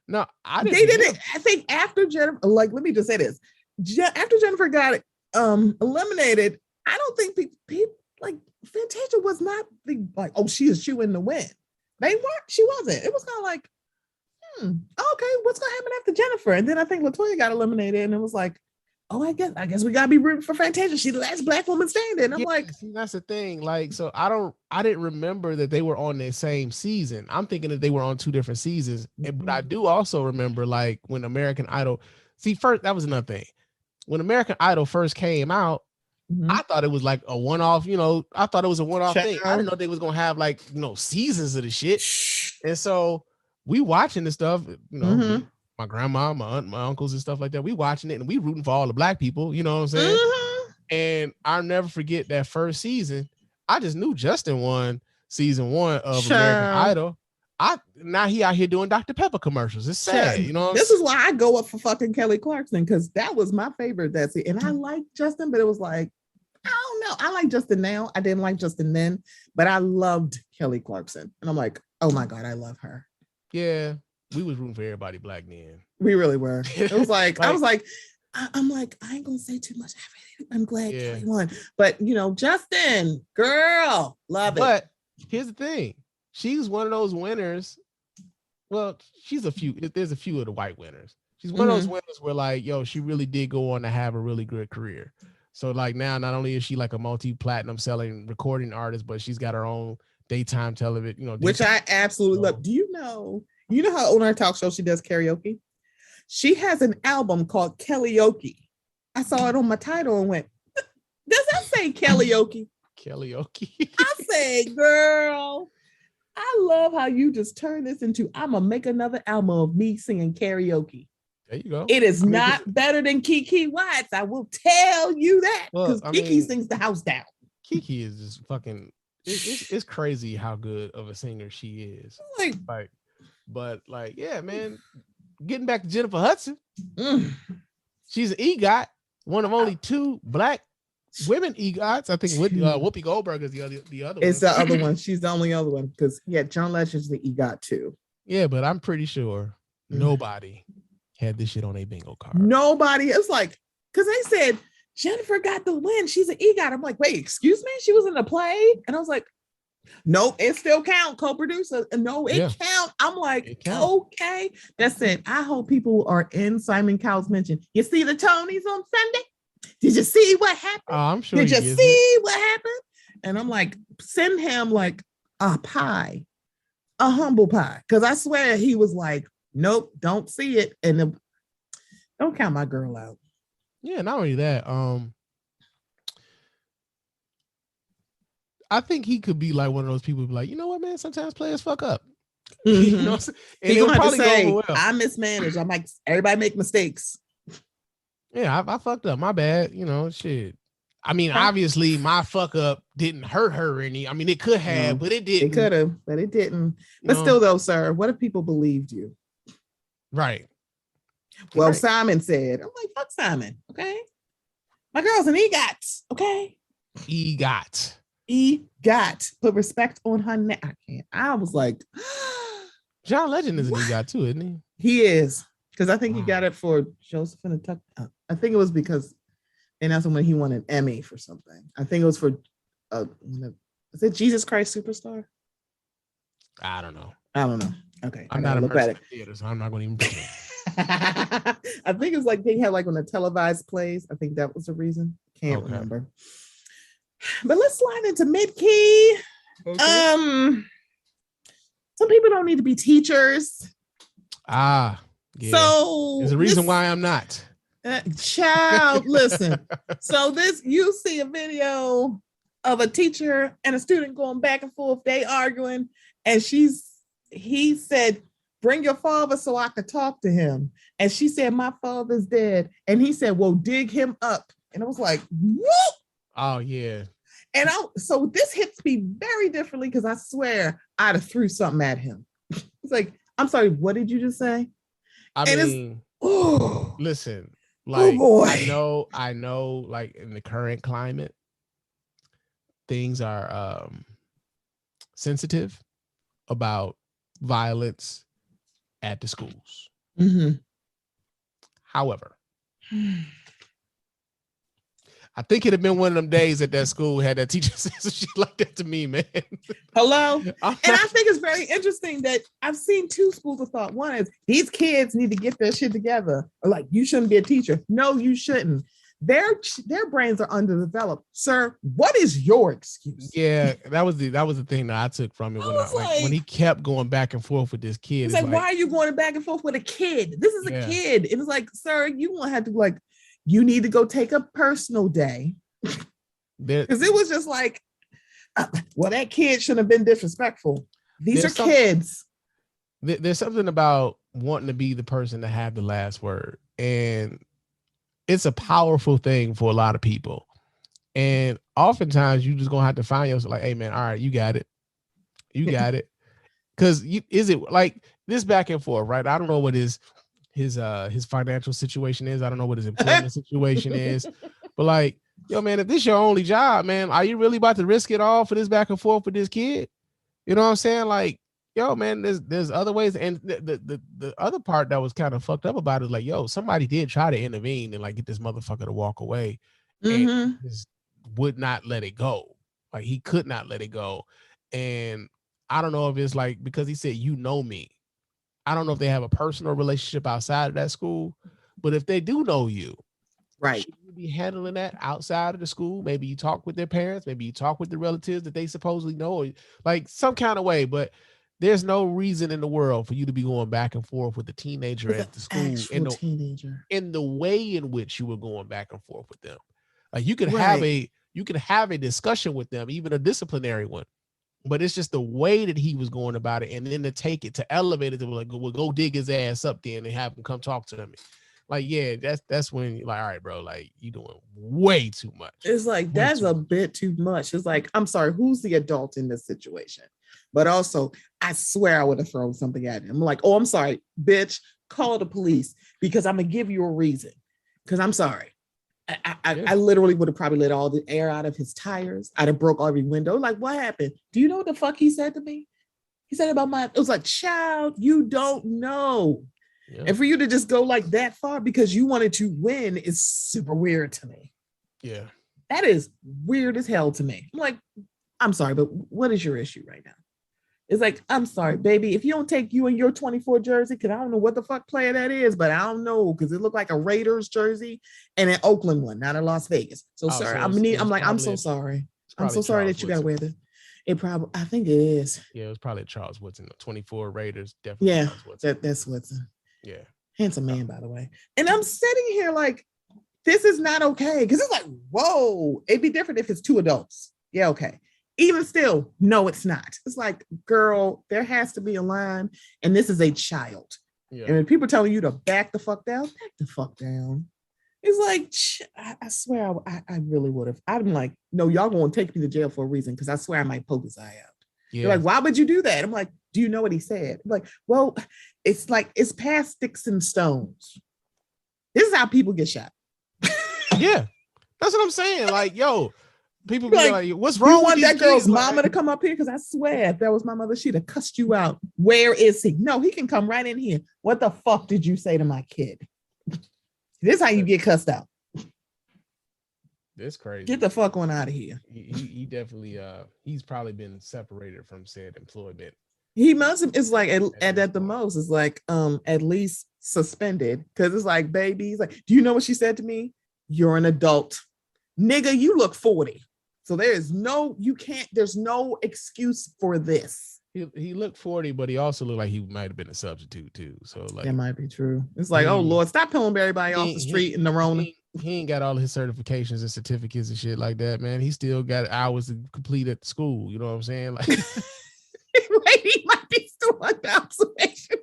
no, I didn't. They did it. I think after Jennifer, like, let me just say this: after Jennifer got eliminated, I don't think people like Fantasia was not the like, oh, she is chewing the win. They weren't. She wasn't. It was kind of like, okay, what's gonna happen after Jennifer? And then I think Latoya got eliminated, and it was like, oh, I guess we gotta be rooting for Fantasia. She's the last black woman standing. I'm like, see, that's the thing. Like, so I didn't remember that they were on the same season. I'm thinking that they were on 2 different seasons. But I do also remember, like, when American Idol. See, first, that was another thing. When American Idol first came out, I thought it was like a one-off, I thought it was a one-off thing. I didn't know they was going to have like, seasons of the shit. And so we watching this stuff, my grandma, my aunt, my uncles and stuff like that. We watching it and we rooting for all the black people, you know what I'm saying? And I'll never forget that first season. I just knew Justin won season 1 of American Idol. Now he out here doing Dr. Pepper commercials. It's sad, This is why I go up for fucking Kelly Clarkson, because that was my favorite. And I like Justin, but it was like, I don't know. I like Justin now. I didn't like Justin then, but I loved Kelly Clarkson. And I'm like, oh my God, I love her. Yeah, we was rooting for everybody black then. We really were. It was like, I ain't gonna say too much. I'm glad Kelly won. But Justin, girl, love it. But here's the thing. She's one of those winners. Well, there's a few of the white winners. She's one of those winners where, like, she really did go on to have a really good career. So, like, now not only is she like a multi-platinum selling recording artist, but she's got her own daytime television, which I absolutely love. Do you know how on our talk show she does karaoke? She has an album called Kellyoke. I saw it on my title and went, does that say Kellyoke? Kellyoke. I say, girl, I love how you just turn this into, I'm gonna make another album of me singing karaoke. There you go. It is not better than Kiki Watts. I will tell you that, because Kiki sings the house down. Kiki is just fucking. It's crazy how good of a singer she is. But yeah, man. Getting back to Jennifer Hudson, she's an EGOT, one of only 2 black women EGOTs. I think Whoopi Goldberg is the other one. It's the other one. She's the only other one, because John Legend's the EGOT too. Yeah, but I'm pretty sure nobody had this shit on a bingo card. Nobody. It's like, because they said Jennifer got the win. She's an EGOT. I'm like, wait, excuse me? She was in the play? And I was like, nope, it still count, co-producer. No, it count. I'm like, okay. That's it. I hope people are in Simon Cowell's mention. You see the Tonys on Sunday? Did you see what happened? Oh, I'm sure. Did you see what happened? And I'm like, send him like a pie, a humble pie. Because I swear he was like, nope, don't see it. And don't count my girl out. Yeah, not only that, I think he could be like one of those people who be like, you know what, man, sometimes players fuck up. You know what I'm saying? And he's gonna have to say, I mismanaged. I'm like, everybody make mistakes. Yeah, I fucked up. My bad. Shit. I mean, obviously, my fuck up didn't hurt her any. I mean, it could have, but it didn't. It could have, but it didn't. But still, though, sir, what if people believed you? Right. Well, Simon said, I'm like, fuck Simon, okay? My girl's an EGOT, okay? EGOT. Put respect on her neck. I can't. I was like, John Legend is an EGOT too, isn't he? He is. Because I think he got it for Joseph and the Tuck. I think it was because, and that's when he won an Emmy for something. I think it was for, is it Jesus Christ Superstar? I don't know. Okay. I'm not a person in theater, so I'm not going to even. I think it's like they had like on the televised plays. I think that was the reason. Can't remember. But let's slide into mid-key. Okay. Some people don't need to be teachers. Yeah. So there's a reason why I'm not. Child, listen. So you see a video of a teacher and a student going back and forth. They arguing, and he said, bring your father so I could talk to him. And she said, my father's dead. And he said, well, dig him up. And I was like, whoop. Oh, yeah. And so this hits me very differently because I swear I'd have threw something at him. It's like, I'm sorry, what did you just say? Listen, oh boy. I know, like in the current climate, things are sensitive about violence at the schools. Mm-hmm. However, I think it'd have been one of them days at that school had that teacher say some shit like that to me, man. Hello? And I think it's very interesting that I've seen two schools of thought. One is these kids need to get their shit together. Or like, you shouldn't be a teacher. No, you shouldn't. Their brains are underdeveloped. Sir, what is your excuse? Yeah, that was the thing that I took from it when he kept going back and forth with this kid. It's like, why are you going back and forth with a kid? This is a kid. It was like, sir, you won't have to you need to go take a personal day. Because it was just like, well, that kid shouldn't have been disrespectful. These are kids. There's something about wanting to be the person to have the last word. And it's a powerful thing for a lot of people. And oftentimes you just gonna have to find yourself like, hey man, all right, you got it. You got it. Cause is it like this back and forth, right? I don't know what his financial situation is. I don't know what his employment situation is. But like, yo, man, if this your only job, man, are you really about to risk it all for this back and forth with this kid? You know what I'm saying? Like, yo, man, there's other ways. And the other part that was kind of fucked up about it is like, yo, somebody did try to intervene and like get this motherfucker to walk away. Mm-hmm. And he just would not let it go. Like he could not let it go. And I don't know if it's like, because he said, you know me. I don't know if they have a personal relationship outside of that school, but if they do know you, right, should you be handling that outside of the school? Maybe you talk with their parents, maybe you talk with the relatives that they supposedly know, or like some kind of way. But there's no reason in the world for you to be going back and forth with the teenager at the school in the way in which you were going back and forth with them. Like you could have a discussion with them, even a disciplinary one. But it's just the way that he was going about it, and then to elevate it to like, well, go dig his ass up then and have him come talk to me. Like, yeah, that's when you're like, all right, bro, like you doing way too much. It's like that's a bit too much. It's like, I'm sorry, who's the adult in this situation? But also, I swear I would have thrown something at him. I'm like, oh, I'm sorry, bitch, call the police because I'm gonna give you a reason. Because I'm sorry. I literally would have probably let all the air out of his tires. I'd have broke every window. Like, what happened? Do you know what the fuck he said to me? He said about it was like, child, you don't know. Yeah. And for you to just go like that far because you wanted to win is super weird to me. Yeah. That is weird as hell to me. I'm like, I'm sorry, but what is your issue right now? It's like, I'm sorry, baby, if you don't take you and your 24 jersey, because I don't know what the fuck player that is, but I don't know, because it looked like a Raiders jersey and an Oakland one, not a Las Vegas. So sorry, I'm so sorry. I'm so sorry that you got to wear this. I think it is. Yeah, it was probably Charles Woodson. 24 Raiders, definitely. Yeah, Charles Woodson. That's Woodson. Yeah. Handsome man, by the way. And I'm sitting here like, this is not okay. Because it's like, whoa, it'd be different if it's two adults. Yeah, okay. Even still, no, it's not. It's like, girl, there has to be a line, and this is a child. Yeah. And when people telling you to back the fuck down, back the fuck down. It's like, I swear I really would have. I'm like, no, y'all going to take me to jail for a reason, because I swear I might poke his eye out. Yeah. They're like, why would you do that? I'm like, do you know what he said? I'm like, well, it's past sticks and stones. This is how people get shot. Yeah, that's what I'm saying. Like, yo, people be like, what's wrong? You want that girl's mama to come up here? Because I swear, if that was my mother, she'd have cussed you out. Where is he? No, he can come right in here. What the fuck did you say to my kid? This is how you get cussed out. That's crazy. Get the fuck on out of here. He definitely he's probably been separated from said employment. He must have. It's like at the most, it's like at least suspended, because it's like, baby, he's like, do you know what she said to me? You're an adult, nigga. You look 40, so there's no excuse for this. He looked 40, but he also looked like he might have been a substitute too. So like that might be true. It's like, oh Lord, stop pulling everybody off the street in the Rona. He ain't got all his certifications and certificates and shit like that, man. He still got hours to complete at school. You know what I'm saying? Like, wait, he might be still on observation.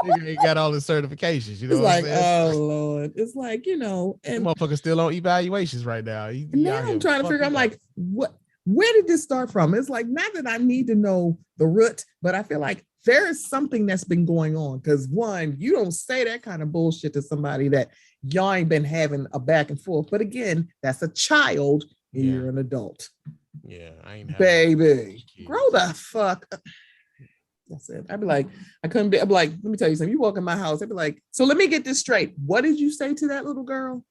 Nigga got all his certifications. You know It's what like, I'm saying? oh Lord. It's like, you know, The and motherfucker still on evaluations right now. He now out I'm here trying to figure, I'm fucking like, where did this start from? It's like, not that I need to know the root, but I feel like there is something that's been going on. Because one, you don't say that kind of bullshit to somebody that y'all ain't been having a back and forth. But again, that's a child and Yeah. you're an adult. Yeah, I ain't having Baby, kids. grow the fuck up. That's it. I'd be like, I'd be like, let me tell you something. You walk in my house, I'd be like, so let me get this straight. What did you say to that little girl?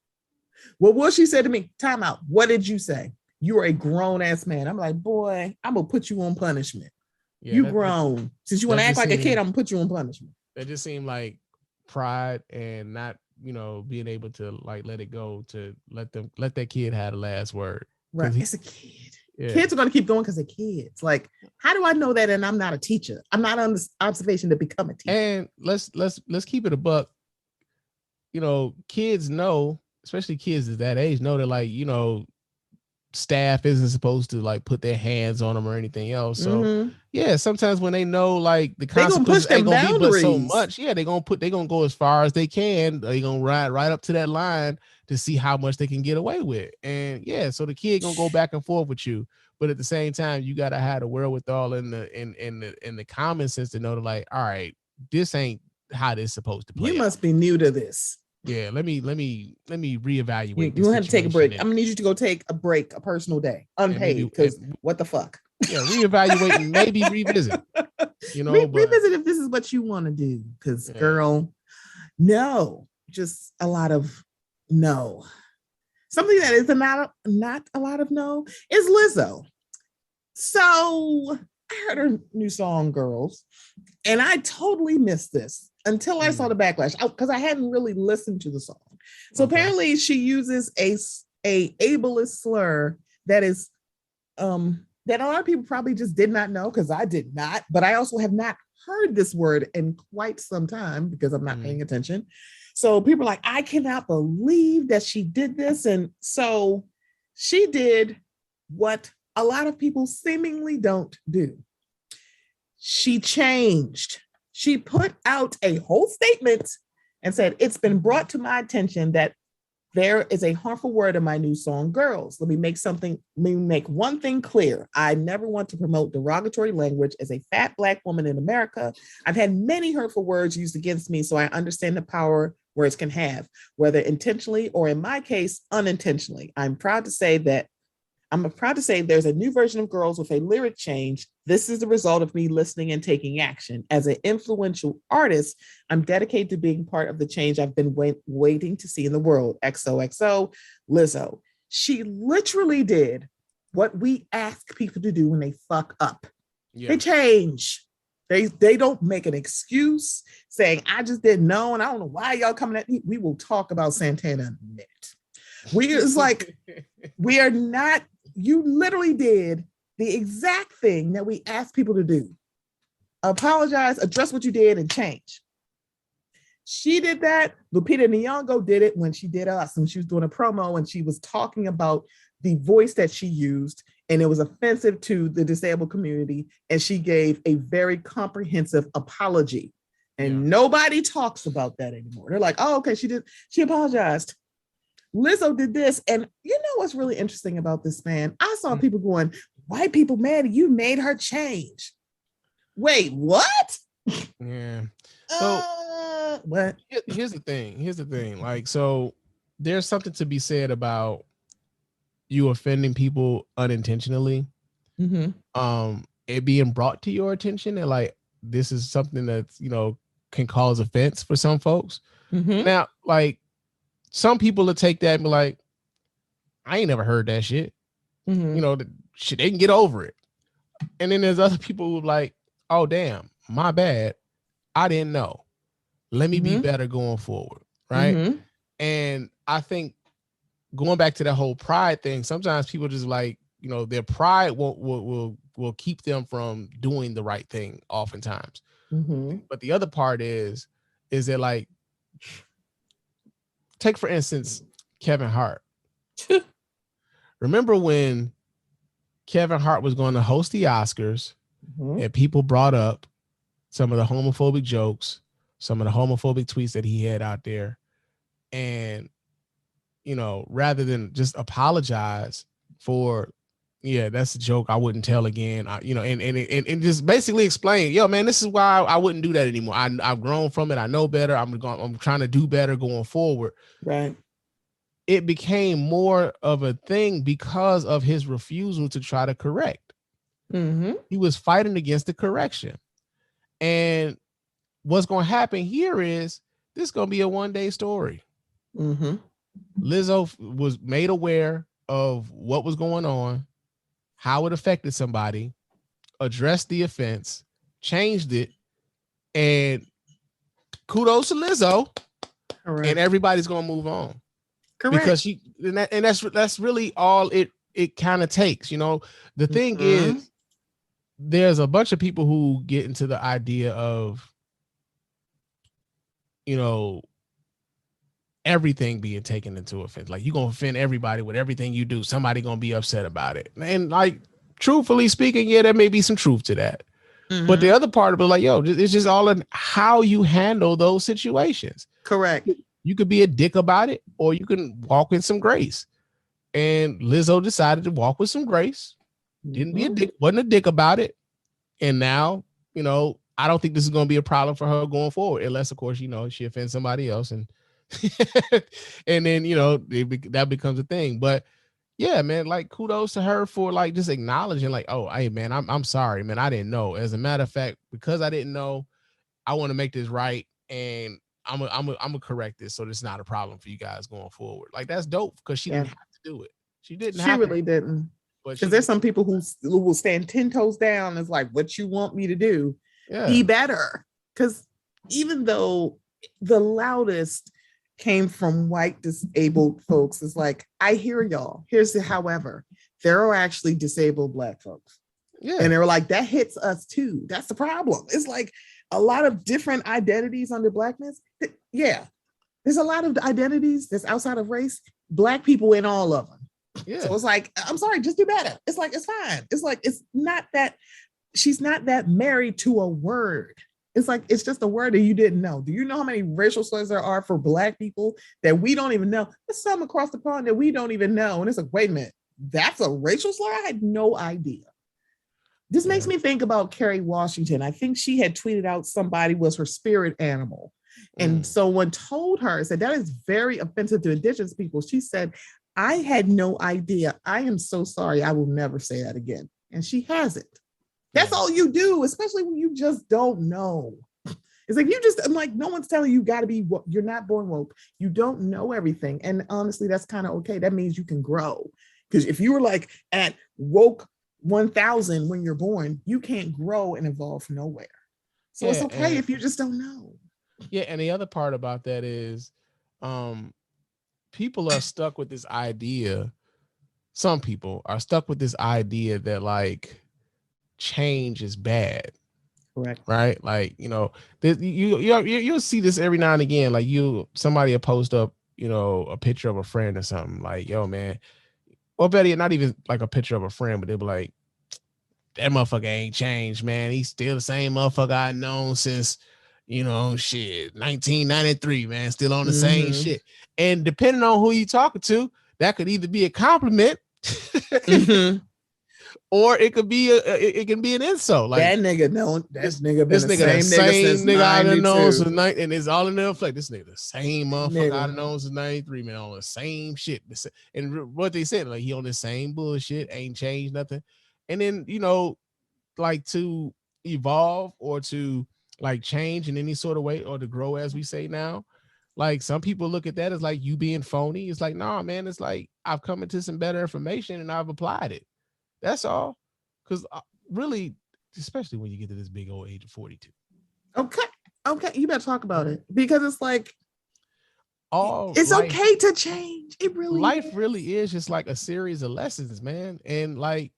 Well, what she said to me, time out. What did you say? You are a grown ass man. I'm like, boy, I'm gonna put you on punishment. Yeah, you grown. Since you want to act like a kid, I'm gonna put you on punishment. That just seemed like pride and not, you know, being able to like let it go, to let that kid have the last word. Right. It's a kid. Yeah. Kids are going to keep going because they're kids. Like, how do I know that? And I'm not a teacher. I'm not on this observation to become a teacher. And let's keep it a buck. You know, kids know, especially kids at that age, know that, like, you know, staff isn't supposed to like put their hands on them or anything else. So yeah, sometimes when they know like the consequences ain't gonna be but so much, yeah, they're gonna go as far as they can. They're gonna ride right up to that line to see how much they can get away with. And yeah, so the kid gonna go back and forth with you, but at the same time, you gotta have the wherewithal and the common sense to know that, like, all right, this ain't how this supposed to play. You must be new to this. Yeah, let me reevaluate. You have to take a break. I'm gonna need you to go take a break, a personal day, unpaid. Because what the fuck? Yeah, reevaluate and maybe revisit. You know, revisit if this is what you want to do. Because girl, no, just a lot of no. Something that is not a lot of no is Lizzo. So I heard her new song, Girls, and I totally missed this until I saw the backlash, because I hadn't really listened to the song. So apparently she uses a ableist slur that is that a lot of people probably just did not know, because I did not, but I also have not heard this word in quite some time because I'm not paying attention. So people are like, I cannot believe that she did this. And so she did what a lot of people seemingly don't do. She changed. She put out a whole statement and said, it's been brought to my attention that there is a harmful word in my new song, Girls. Let me make one thing clear. I never want to promote derogatory language. As a fat Black woman in America, I've had many hurtful words used against me, so I understand the power words can have, whether intentionally or, in my case, unintentionally. I'm proud to say there's a new version of Girls with a lyric change. This is the result of me listening and taking action. As an influential artist, I'm dedicated to being part of the change I've been waiting to see in the world. XOXO, Lizzo. She literally did what we ask people to do when they fuck up. Yeah. They change. They don't make an excuse saying, I just didn't know, and I don't know why y'all coming at me. We will talk about Santana in a minute. It's like, we are not, you literally did the exact thing that we asked people to do. Apologize, address what you did, and change. She did that. Lupita Nyong'o did it when she did Us, and she was doing a promo and she was talking about the voice that she used, and it was offensive to the disabled community, and she gave a very comprehensive apology. And nobody talks about that anymore. They're like, oh, okay, she apologized. Lizzo did this. And you know what's really interesting about this, man? I saw people going, white people mad, you made her change. Wait, what? Yeah. So what? Here's the thing. Like, so there's something to be said about you offending people unintentionally. It being brought to your attention, and like, this is something that's, you know, can cause offense for some folks. Now, like, some people will take that and be like, I ain't never heard that shit. You know, shit, they can get over it. And then there's other people who like, oh, damn, my bad. I didn't know. Let me be better going forward. Right. And I think going back to that whole pride thing, sometimes people just like, you know, their pride will keep them from doing the right thing oftentimes. But the other part is that, like, take for instance, Kevin Hart. Remember when Kevin Hart was going to host the Oscars and people brought up some of the homophobic jokes, some of the homophobic tweets that he had out there. And, you know, rather than just apologize for, yeah, that's a joke, I wouldn't tell again, and just basically explain, yo, man, this is why I wouldn't do that anymore. I've grown from it. I know better. I'm trying to do better going forward. Right. It became more of a thing because of his refusal to try to correct. Mm-hmm. He was fighting against the correction. And what's going to happen here is this is going to be a one-day story. Mm-hmm. Lizzo was made aware of what was going on, how it affected somebody, addressed the offense, changed it, and kudos to Lizzo. Correct. And everybody's going to move on. Correct. Because that's really all it kind of takes. You know, the thing is, there's a bunch of people who get into the idea of, you know, everything being taken into offense. Like, you're going to offend everybody with everything you do. Somebody going to be upset about it. And like, truthfully speaking, yeah, there may be some truth to that. Mm-hmm. But the other part of it, like, yo, it's just all in how you handle those situations. Correct. You could be a dick about it, or you can walk in some grace. And Lizzo decided to walk with some grace. Didn't be a dick, wasn't a dick about it. And now, you know, I don't think this is going to be a problem for her going forward, unless, of course, you know, she offends somebody else, and and then, you know, that becomes a thing. But yeah, man, like, kudos to her for like just acknowledging, like, oh, hey, man, I'm sorry, man, I didn't know. As a matter of fact, because I didn't know, I want to make this right, and I'm gonna correct this so it's not a problem for you guys going forward. Like, that's dope, because she didn't have to do it. She really didn't. Because there's some people who will stand 10 toes down. It's like, what you want me to do? Yeah. Be better. Because even though the loudest came from white disabled folks, it's like, I hear y'all. Here's the however. There are actually disabled Black folks. Yeah. And they were like, that hits us too. That's the problem. It's like a lot of different identities under Blackness. Yeah. There's a lot of identities that's outside of race. Black people in all of them. Yeah. So it's like, I'm sorry, just do better. It's like, it's fine. It's like, it's not that she's not that married to a word. It's like, it's just a word that you didn't know. Do you know how many racial slurs there are for Black people that we don't even know? There's some across the pond that we don't even know. And it's like, wait a minute, that's a racial slur? I had no idea. This makes me think about Kerry Washington. I think she had tweeted out somebody was her spirit animal. And someone told her, said, that is very offensive to Indigenous people. She said, I had no idea. I am so sorry. I will never say that again. And she hasn't. That's all you do, especially when you just don't know. It's like, I'm like, no one's telling you got to be, you're not born woke. You don't know everything. And honestly, that's kind of okay. That means you can grow. Because if you were like at woke 1000 when you're born, you can't grow and evolve nowhere. So it's okay if you just don't know. Yeah. And the other part about that is, people are stuck with this idea. Some people are stuck with this idea that like change is bad. Correct. Right. Like, you know, you'll see this every now and again. Like somebody will post up, you know, a picture of a friend or something like, yo, man, or better yet, not even like a picture of a friend, but they'll be like, that motherfucker ain't changed, man. He's still the same motherfucker I've known since, you know, shit, 1993, man, still on the same shit. And depending on who you talking to, that could either be a compliment or it could be it can be an insult. Like, that nigga known, this nigga been this the nigga same nigga I've known since 92. and it's all in the reflect. This nigga the same motherfucker I've known since 93, man, on the same shit. And what they said, like, he on the same bullshit, ain't changed nothing. And then, you know, like, to evolve or to like change in any sort of way, or to grow, as we say now, like, some people look at that as like you being phony. It's like, nah, man, it's like I've come into some better information and I've applied it. That's all. Because really, especially when you get to this big old age of 42. Okay, you better talk about it, because it's like, it's life, okay to change. It really life really is just like a series of lessons, man. And like,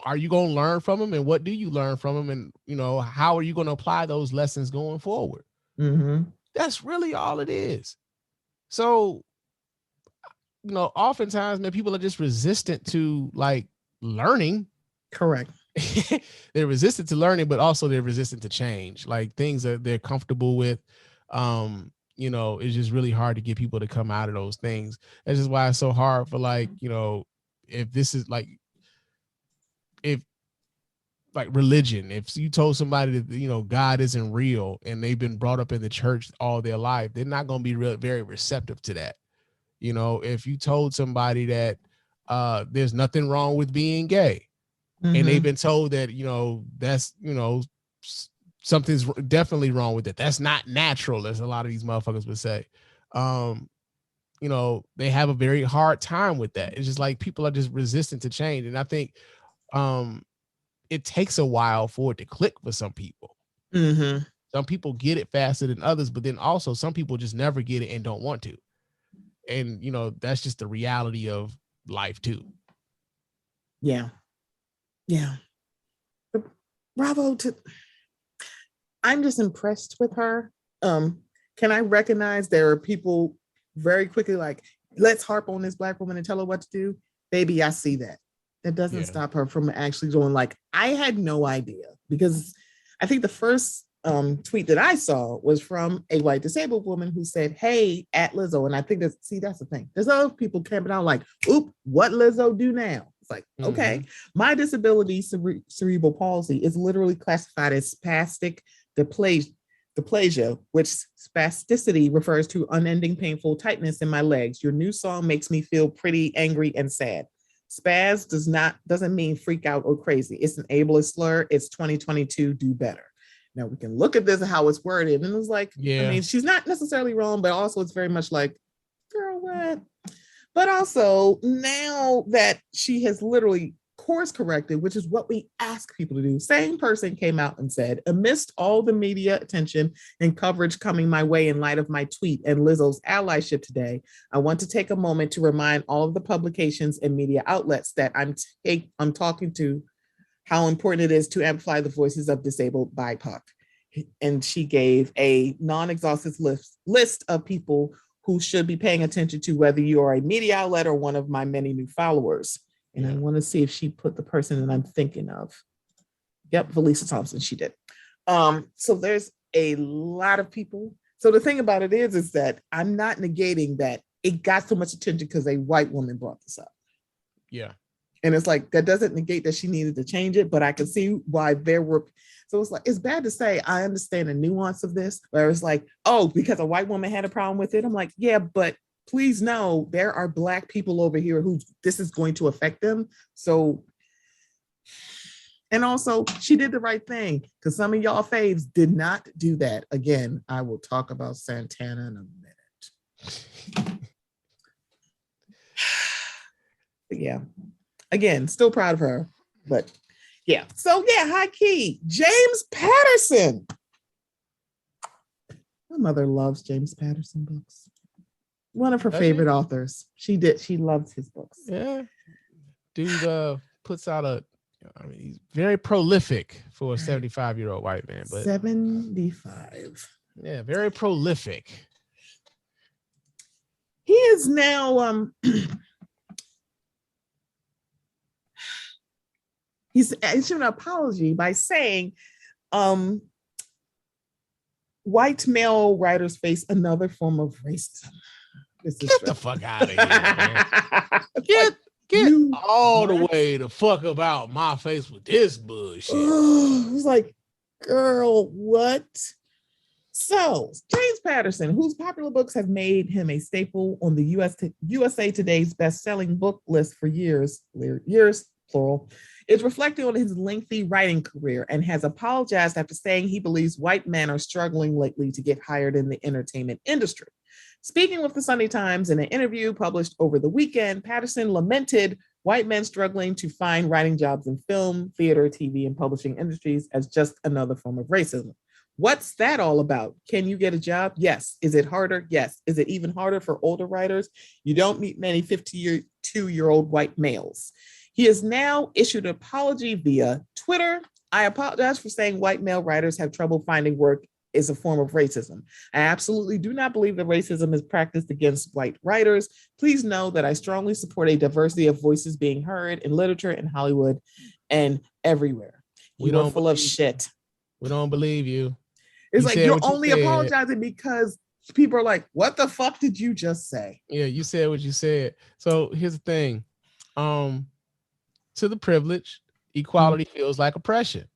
are you going to learn from them, and what do you learn from them, and, you know, how are you going to apply those lessons going forward? That's really all it is. So, you know, oftentimes, man, people are just resistant to like learning. Correct. they're resistant to learning, but also they're resistant to change. Like things that they're comfortable with. It's just really hard to get people to come out of those things. That's just why it's so hard for if this is if religion, if you told somebody that, God isn't real and they've been brought up in the church all their life, they're not going to be very receptive to that. If you told somebody that there's nothing wrong with being gay, and they've been told that, that's, something's definitely wrong with it. That's not natural, as a lot of these motherfuckers would say. They have a very hard time with that. It's just like people are just resistant to change. And I think it takes a while for it to click for some people. Some people get it faster than others, but then also some people just never get it and don't want to. And, that's just the reality of life too. Yeah. Bravo to, I'm just impressed with her. Can I recognize there are people very quickly like, let's harp on this Black woman and tell her what to do? Baby, I see that. That doesn't stop her from actually going like, I had no idea, because I think the first tweet that I saw was from a white disabled woman who said, hey, at Lizzo. And I think that's the thing. There's other people camping out like, oop, what Lizzo do now? It's like, okay, my disability, cerebral palsy, is literally classified as spastic dysplasia, which spasticity refers to unending painful tightness in my legs. Your new song makes me feel pretty angry and sad. Spaz doesn't mean freak out or crazy. It's an ableist slur. It's 2022. Do better. Now we can look at this and how it's worded, and it's like, I mean, she's not necessarily wrong, but also it's very much like, girl, what? But also now that she has literally course corrected, which is what we ask people to do. Same person came out and said, amidst all the media attention and coverage coming my way in light of my tweet and Lizzo's allyship today, I want to take a moment to remind all of the publications and media outlets that I'm talking to how important it is to amplify the voices of disabled BIPOC. And she gave a non-exhaustive list of people who should be paying attention to, whether you are a media outlet or one of my many new followers. And I want to see if she put the person that I'm thinking of. Yep, Valisa Thompson, she did. So there's a lot of people. So the thing about it is that I'm not negating that it got so much attention because a white woman brought this up. Yeah. And it's like, that doesn't negate that she needed to change it, but I can see why there were. So it's like, it's bad to say, I understand the nuance of this, where it's like, oh, because a white woman had a problem with it. I'm like, yeah, but please know there are Black people over here who this is going to affect them. So, and also she did the right thing, because some of y'all faves did not do that. Again, I will talk about Santana in a minute. But yeah. Again, still proud of her, but yeah. So yeah, high key, James Patterson. My mother loves James Patterson books. One of her favorite authors. She loves his books. Yeah. Dude puts out he's very prolific for a 75-year-old white man. But 75. Yeah, very prolific. He is now he's issued an apology by saying white male writers face another form of racism. Get the fuck out of here, man. Get all the way the fuck about my face with this bullshit. It's like, girl, what? So James Patterson, whose popular books have made him a staple on the USA Today's best-selling book list for years, plural, is reflecting on his lengthy writing career and has apologized after saying he believes white men are struggling lately to get hired in the entertainment industry. Speaking with the Sunday Times in an interview published over the weekend, Patterson lamented white men struggling to find writing jobs in film, theater, TV, and publishing industries as just another form of racism. What's that all about? Can you get a job? Yes. Is it harder? Yes. Is it even harder for older writers? You don't meet many 52-year-old white males. He has now issued an apology via Twitter. I apologize for saying white male writers have trouble finding work is a form of racism. I absolutely do not believe that racism is practiced against white writers. Please know that I strongly support a diversity of voices being heard in literature, in Hollywood, and everywhere. You are full of shit. We don't believe you. It's like you're only apologizing because people are like, what the fuck did you just say? Yeah, you said what you said. So here's the thing. To the privileged, equality feels like oppression.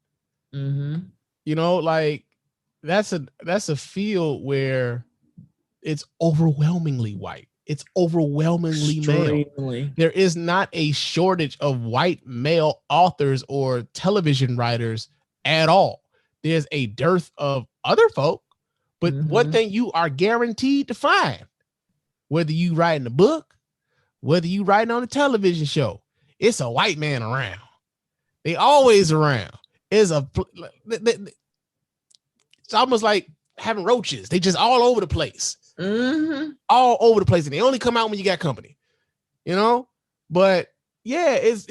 You know, like that's a field where it's overwhelmingly white. It's overwhelmingly male. There is not a shortage of white male authors or television writers at all. There's a dearth of other folk, but one thing you are guaranteed to find, whether you writing a book, whether you writing on a television show, it's a white man around. They always around. It's almost like having roaches. They just all over the place. All over the place. And they only come out when you got company. You know? But yeah, it's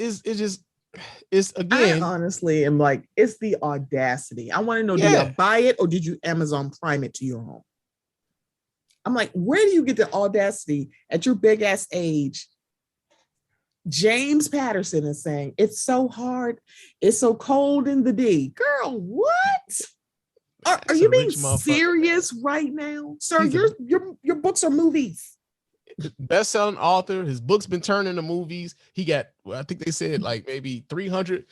again. I honestly am like, it's the audacity. I want to know, did you buy it or did you Amazon Prime it to your home? I'm like, where do you get the audacity at your big ass age? James Patterson is saying, it's so hard. It's so cold in the D. Girl, what? Are you being serious right now? Sir, your books are movies. Best-selling author. His book's been turned into movies. He got, I think they said like maybe 300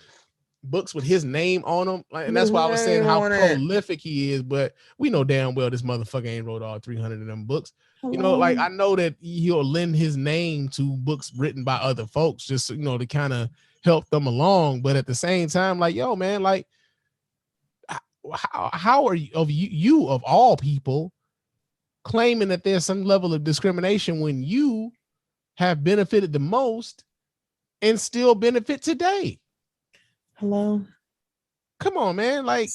books with his name on them. And that's why I was saying how prolific he is. But we know damn well this motherfucker ain't wrote all 300 of them books. You know, like I know that he'll lend his name to books written by other folks just, you know, to kind of help them along. But at the same time, like, yo, man, like, how are you of all people claiming that there's some level of discrimination when you have benefited the most and still benefit today? Hello? Come on, man. Like,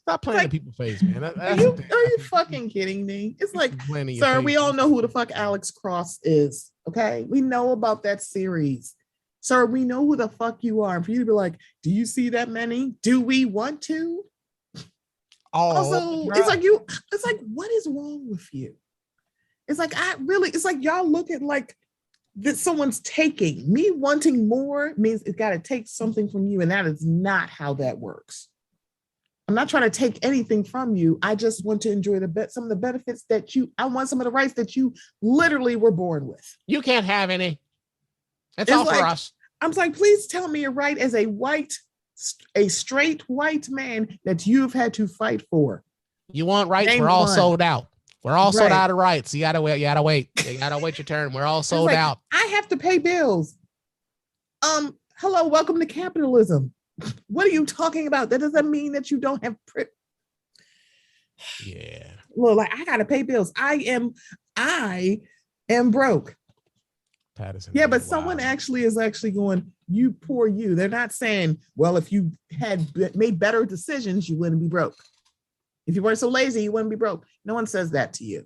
stop playing in people's face, man. Are you fucking kidding me? It's like, sir, we all know who the fuck Alex Cross is. Okay. We know about that series. Sir, we know who the fuck you are. And for you to be like, do you see that many? Do we want to? Also, right. It's like, what is wrong with you? It's like, it's like y'all look at like that someone's taking. Me wanting more means it's got to take something from you. And that is not how that works. I'm not trying to take anything from you. I just want to enjoy some of the benefits that I want some of the rights that you literally were born with. You can't have any. It's all for us. I'm like, please tell me you're right as a straight white man that you've had to fight for. You want rights? We're all sold out. We're all sold out of rights. You gotta wait. You gotta wait your turn. We're all sold out. I have to pay bills. Hello, welcome to capitalism. What are you talking about? That doesn't mean that you don't have yeah. Well, like I gotta pay bills. I am broke. Patterson. Yeah, but someone actually is going, you poor you. They're not saying, well, if you had made better decisions, you wouldn't be broke. If you weren't so lazy, you wouldn't be broke. No one says that to you.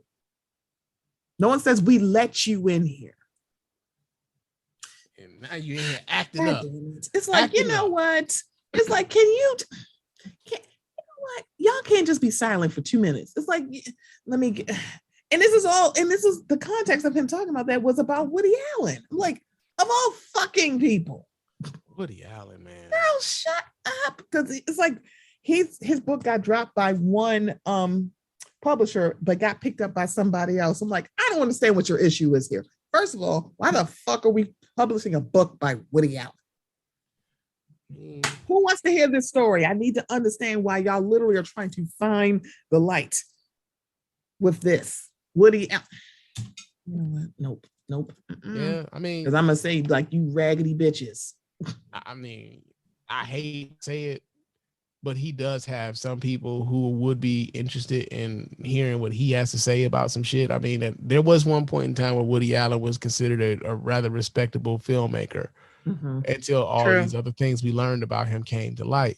No one says we let you in here. And now you're in here acting up. It's like, you know what? It's like, you know what? Y'all can't just be silent for 2 minutes. It's like, let me get... And this is the context of him talking about that was about Woody Allen. I'm like, of all fucking people. Woody Allen, man. Girl, shut up. Because it's like his book got dropped by one publisher, but got picked up by somebody else. I'm like, I don't understand what your issue is here. First of all, why the fuck are we publishing a book by Woody Allen? Who wants to hear this story? I need to understand why y'all literally are trying to find the light with this. Woody Allen. You know what? Nope. Yeah, I mean, because I'm gonna say like you raggedy bitches. I mean, I hate to say it, but he does have some people who would be interested in hearing what he has to say about some shit. I mean, there was one point in time where Woody Allen was considered a rather respectable filmmaker until all these other things we learned about him came to light.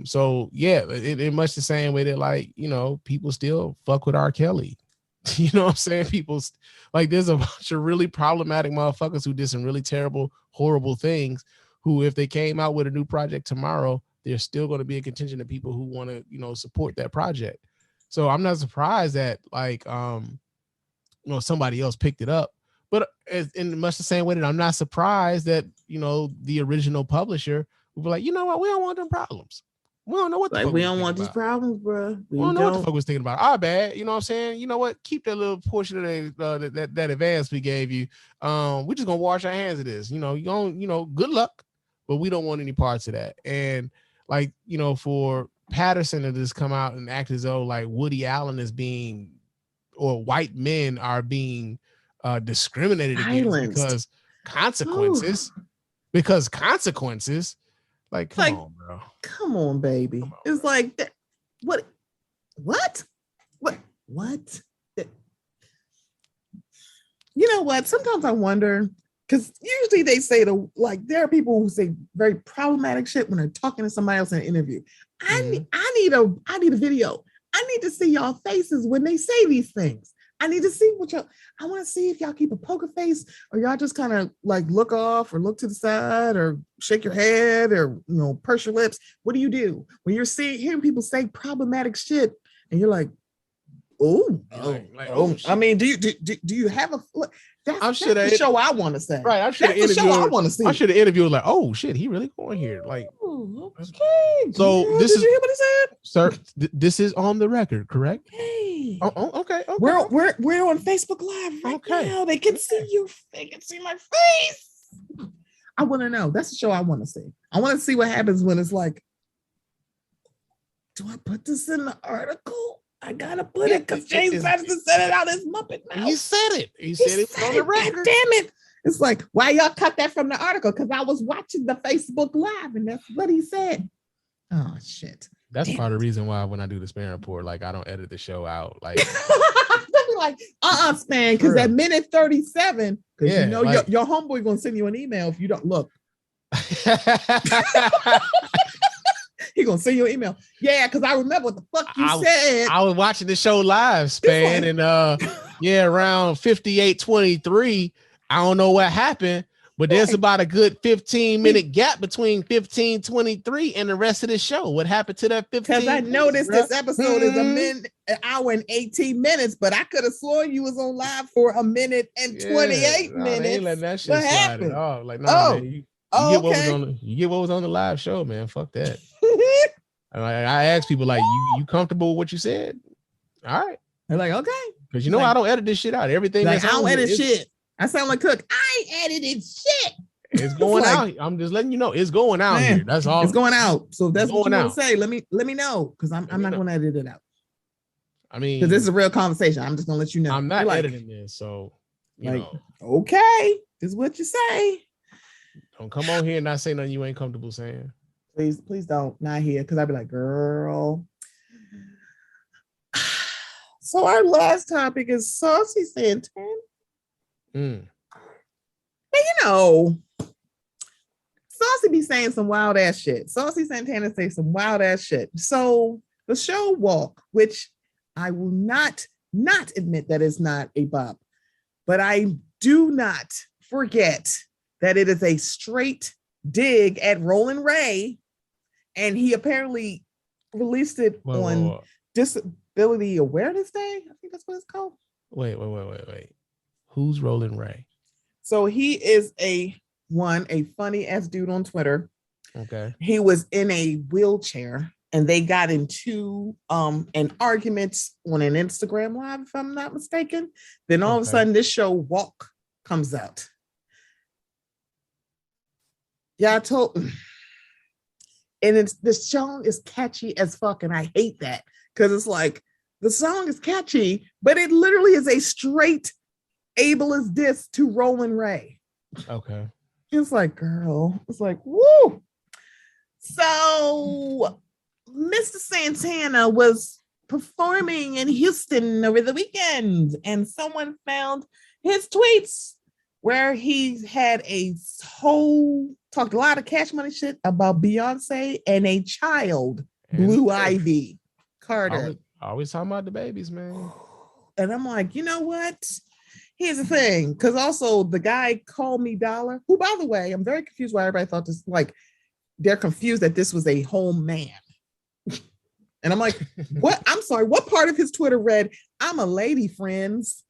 So yeah, in much the same way that, like, you know, people still fuck with R. Kelly. You know what I'm saying? People like, there's a bunch of really problematic motherfuckers who did some really terrible, horrible things, who, if they came out with a new project tomorrow, there's still going to be a contingent of people who want to, you know, support that project. So I'm not surprised that like, you know, somebody else picked it up. But in much the same way that I'm not surprised that, you know, the original publisher would be like, you know what, we don't want them problems. We don't know what the Like fuck we don't want these problems, bro. We don't know what the fuck was thinking about. Our bad. You know what I'm saying? You know what? Keep that little portion of that advance we gave you. We're just gonna wash our hands of this. You know, good luck, but we don't want any parts of that. And like, you know, for Patterson to just come out and act as though like Woody Allen is being, or white men are being discriminated against because consequences. Ooh. Because consequences. Like, come on, bro. Come on, baby. It's like that. What? You know what? Sometimes I wonder, because usually they say there are people who say very problematic shit when they're talking to somebody else in an interview. I need a video. I need to see y'all faces when they say these things. I need to see I want to see if y'all keep a poker face or y'all just kind of like look off or look to the side or shake your head or, you know, purse your lips. What do you do when you're hearing people say problematic shit and you're like, oh, I mean, do you have a look? That's the show I want to say. Right. That's the show I want to see. I should have interviewed like, oh shit, he really going here. Like, okay. So did you hear what he said? Sir, this is on the record, correct? Hey. Okay. We're on Facebook Live right now. They can see you. They can see my face. I want to know. That's the show I want to see. I want to see what happens when it's like, do I put this in the article? I gotta put it because James Patterson said it out his Muppet mouth. He said it. He said it on the record. God damn it. It's like, why y'all cut that from the article? Because I was watching the Facebook Live and that's what he said. Oh, shit. That's part of the reason why when I do the Spann Report, like I don't edit the show out. Like, they'll be like, Spann, because at minute 37, because you know like, your homeboy gonna send you an email if you don't look. He gonna send you an email. Yeah, because I remember what the fuck you said. I was watching the show live, Spann, and around 58:23, I don't know what happened, but there's about a good 15-minute gap between 15:23 and the rest of the show. What happened to that 15? Because I noticed this episode is an hour and 18 minutes, but I could have sworn you was on live for a minute and 28 minutes. They ain't letting that shit slide at all. Like, man, you get what was on the live show, man. Fuck that. I ask people like, you comfortable with what you said? All right. They're like, okay. Because you know I don't edit this shit out. Everything like, I don't edit shit. I sound like Cook. I ain't edited shit. It's going out. I'm just letting you know it's going out here. That's all. It's going out. So that's what you want to say. Let me know because I'm not going to edit it out. I mean, because this is a real conversation. I'm just going to let you know. I'm not editing this, so you know. Okay, this is what you say. Don't come on here and not say nothing you ain't comfortable saying. Please don't. Not here, because I'd be like, girl. So our last topic is Saucy Santana. And you know, Saucy be saying some wild ass shit. Saucy Santana say some wild ass shit. So the show Walk, which I will not admit that it's not a bop, but I do not forget that it is a straight dig at Roland Ray, and he apparently released it on Disability Awareness Day. I think that's what it's called. Wait. Who's Roland Ray? So he is a funny ass dude on Twitter. Okay. He was in a wheelchair and they got into an argument on an Instagram Live, if I'm not mistaken. Then all of a sudden this show Walk comes out. Yeah, and the song is catchy as fuck, and I hate that because it's like the song is catchy, but it literally is a straight ableist diss to Roland Ray. Okay. It's like, girl, it's like, woo. So Mr. Santana was performing in Houston over the weekend, and someone found his tweets where he had talked a lot of Cash Money shit about Beyonce and a child, Blue Ivy Carter. Always talking about the babies, man. And I'm like, you know what? Here's the thing, because also the guy Called Me Dollar, who, by the way, I'm very confused why everybody thought this, like, they're confused that this was a whole man. And I'm like, what? I'm sorry, what part of his Twitter read, I'm a lady, friends?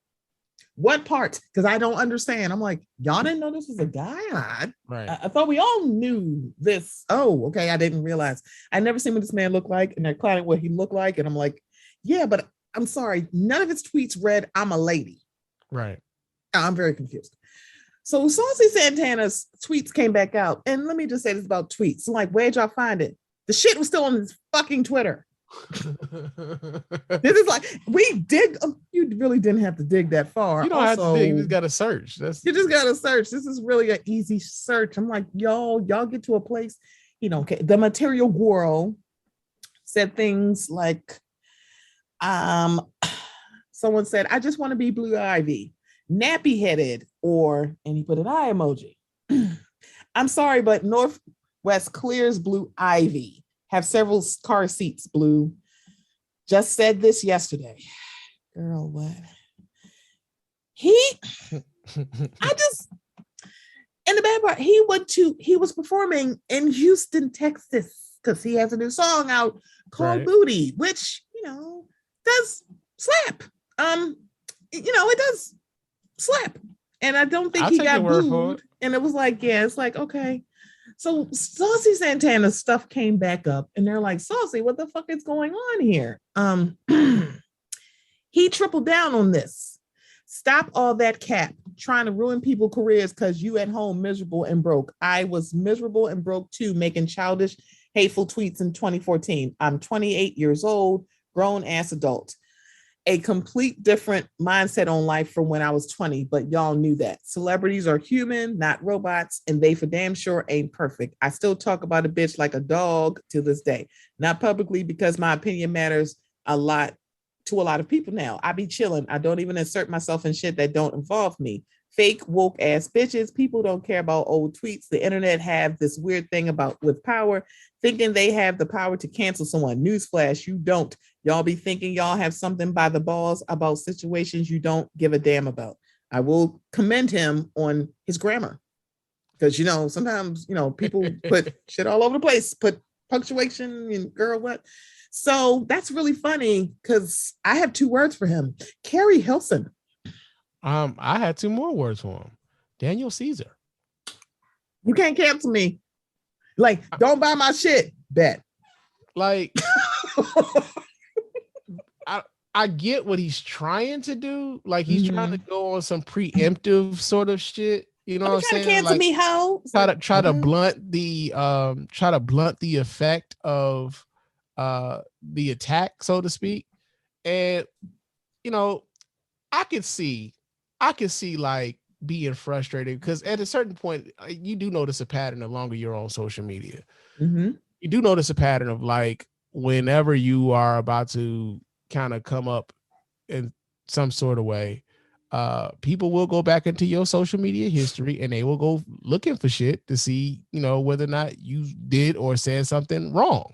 What part? Because I don't understand. I'm like, y'all didn't know this was a guy? Right. I thought we all knew this. Oh, okay. I didn't realize. I never seen what this man looked like, and they're clowning what he looked like. And I'm like, yeah, but I'm sorry. None of his tweets read, I'm a lady. Right. I'm very confused. So Saucy Santana's tweets came back out. And let me just say this about tweets. I'm like, where'd y'all find it? The shit was still on his fucking Twitter. This is like, we dig. You really didn't have to dig that far. You don't have to dig. You just got to search. You just got to search. This is really an easy search. I'm like, y'all get to a place, okay. The Material Guru said things like, someone said, I just want to be Blue Ivy, nappy headed, and he put an eye emoji. I'm sorry, but Northwest Clears Blue Ivy. Have several car seats, Blue. Just said this yesterday. Girl, what? And the bad part, he was performing in Houston, Texas, because he has a new song out called Booty, which, does slap. It does slap. And I don't think he got booed. And it was like, yeah, it's like, okay. So Saucy Santana's stuff came back up, and they're like, Saucy, what the fuck is going on here? He tripled down on this. Stop all that cap, trying to ruin people's careers because you at home miserable and broke. I was miserable and broke too, making childish, hateful tweets in 2014. I'm 28 years old, grown ass adult. A complete different mindset on life from when I was 20, but y'all knew that. Celebrities are human, not robots, and they for damn sure ain't perfect. I still talk about a bitch like a dog to this day. Not publicly because my opinion matters a lot to a lot of people now. I be chilling. I don't even insert myself in shit that don't involve me. Fake woke ass bitches. People don't care about old tweets. The internet have this weird thing about with power, thinking they have the power to cancel someone. Newsflash, you don't. Y'all be thinking y'all have something by the balls about situations you don't give a damn about. I will commend him on his grammar. Because, sometimes, people put shit all over the place, put punctuation and girl, what? So that's really funny because I have 2 words for him. Carrie Hilson. I had 2 more words for him. Daniel Caesar. You can't cancel me. Like, don't buy my shit. Bet. Like, I get what he's trying to do. Like, he's trying to go on some preemptive sort of shit. You know what I'm saying? Trying to cancel me, hoe. Try to blunt the effect of the attack, so to speak. And I could see like being frustrated because at a certain point you do notice a pattern the longer you're on social media. You do notice a pattern of like whenever you are about to kind of come up in some sort of way, people will go back into your social media history and they will go looking for shit to see, whether or not you did or said something wrong.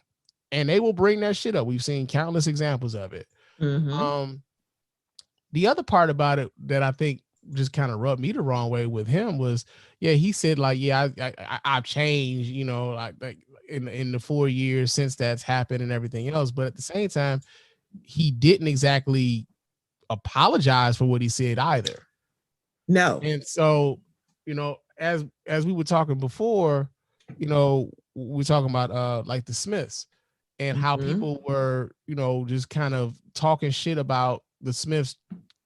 And they will bring that shit up. We've seen countless examples of it. The other part about it that I think just kind of rubbed me the wrong way with him was, he said like, I've changed, like in the 4 years since that's happened and everything else. But at the same time, he didn't exactly apologize for what he said either. No. And so, as we were talking before, we're talking about like the Smiths and how people were, just kind of talking shit about the Smiths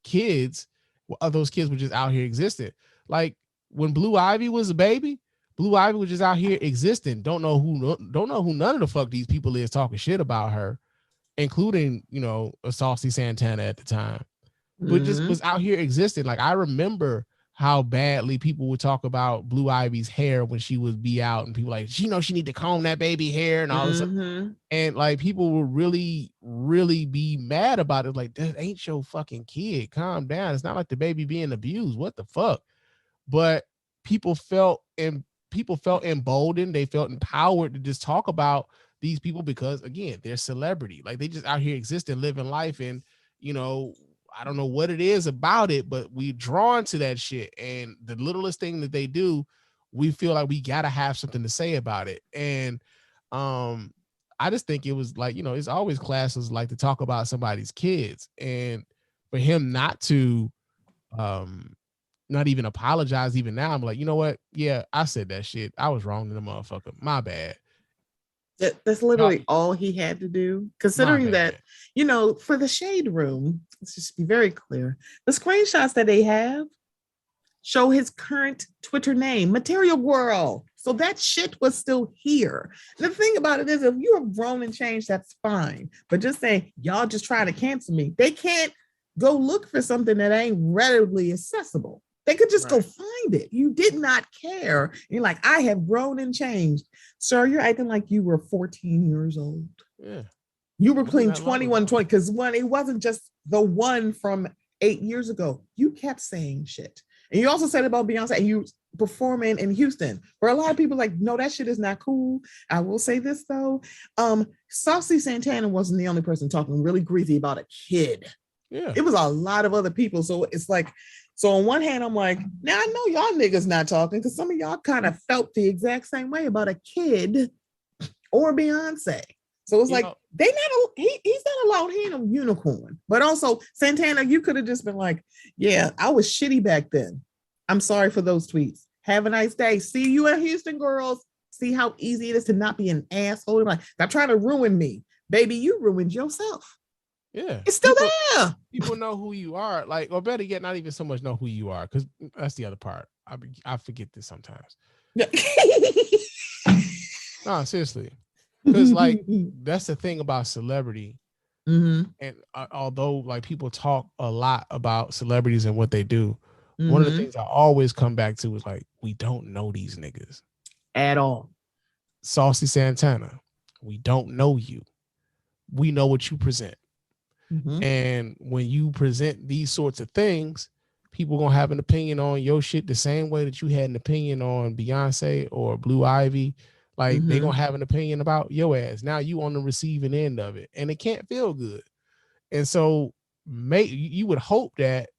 kids. Those kids were just out here existing. Like when Blue Ivy was a baby, Blue Ivy was just out here existing. Don't know who none of the fuck these people is talking shit about her, including, a Saucy Santana at the time, but just was out here existing. Like I remember how badly people would talk about Blue Ivy's hair when she would be out and people like, she need to comb that baby hair and all this stuff. And like people would really, really be mad about it. Like, that ain't your fucking kid. Calm down. It's not like the baby being abused. What the fuck? But people felt emboldened. They felt empowered to just talk about these people because again, they're celebrity. Like they just out here existing, living life. And, I don't know what it is about it, but we're drawn to that shit. And the littlest thing that they do we feel like we gotta have something to say about it. And I just think it was like, it's always classes like to talk about somebody's kids, and for him not to not even apologize even now, I'm like, you know what? Yeah, I said that shit. I was wrong to the motherfucker. My bad. That's literally all he had to do, considering that, for the shade room, let's just be very clear. The screenshots that they have show his current Twitter name, Material Girl. So that shit was still here. The thing about it is, if you have grown and changed, that's fine. But just saying, y'all just trying to cancel me, they can't go look for something that ain't readily accessible. They could just go find it. You did not care. You're like, I have grown and changed. Sir, you're acting like you were 14 years old. Yeah. You were playing 21, 20, because it wasn't just the one from 8 years ago. You kept saying shit. And you also said about Beyonce, and you performing in Houston. For a lot of people, like, no, that shit is not cool. I will say this though. Saucy Santana wasn't the only person talking really greasy about a kid. Yeah. It was a lot of other people. So it's like, so on one hand, I'm like, now I know y'all niggas not talking, because some of y'all kind of felt the exact same way about a kid or Beyonce. So it's he's not allowed. He ain't a unicorn. But also, Santana, you could have just been like, yeah, I was shitty back then. I'm sorry for those tweets. Have a nice day. See you in Houston, girls. See how easy it is to not be an asshole. Like, stop trying to ruin me. Baby, you ruined yourself. Yeah. It's still there. People know who you are. Like, or better yet, not even so much know who you are, because that's the other part. I forget this sometimes. No, seriously. Because like that's the thing about celebrity. And although like people talk a lot about celebrities and what they do, one of the things I always come back to is like, we don't know these niggas at all. Saucy Santana, we don't know you. We know what you present. And when you present these sorts of things, people gonna have an opinion on your shit the same way that you had an opinion on Beyonce or Blue Ivy. Like they gonna have an opinion about your ass. Now you on the receiving end of it, and it can't feel good. And so you would hope that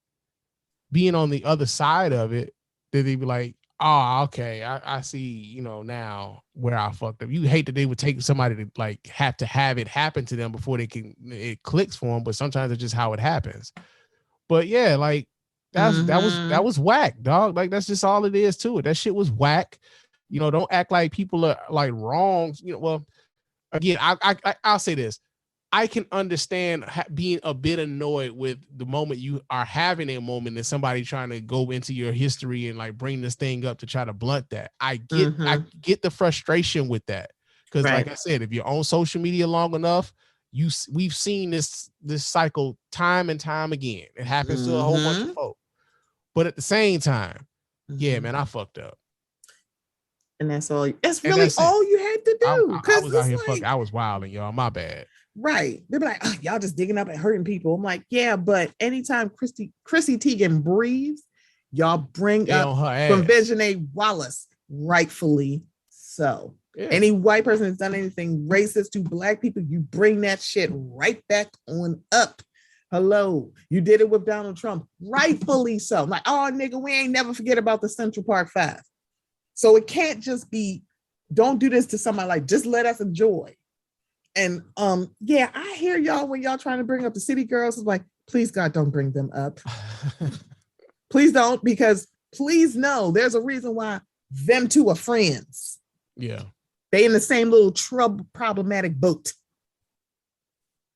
being on the other side of it, that they'd be like, oh, okay, I see, now where I fucked up. You hate that they would take somebody to like have to have it happen to them before it clicks for them, but sometimes it's just how it happens. But yeah, like that was whack, dog. Like that's just all it is to it. That shit was whack. Don't act like people are like wrong. Well, again, I'll say this. I can understand being a bit annoyed with the moment you are having a moment and somebody trying to go into your history and like bring this thing up to try to blunt that. I get the frustration with that, because like I said, if you're on social media long enough, we've seen this cycle time and time again. It happens to a whole bunch of folk. But at the same time, yeah, man, I fucked up. And that's all. That's really all you had to do. I was out here fucking. I was wilding, y'all. My bad. Right. They'd be like, oh, y'all just digging up and hurting people. I'm like, yeah, but anytime Chrissy Teigen breathes, y'all bring up Convention Wallace, rightfully so. Yeah. Any white person that's done anything racist to black people, you bring that shit right back on up. Hello. You did it with Donald Trump, rightfully so. I'm like, oh, nigga, we ain't never forget about the Central Park 5. So it can't just be, don't do this to somebody, like, just let us enjoy. And yeah, I hear y'all when y'all trying to bring up the city girls. It's like, please God, don't bring them up. Please don't, because please know there's a reason why them two are friends. Yeah. They in the same little problematic boat.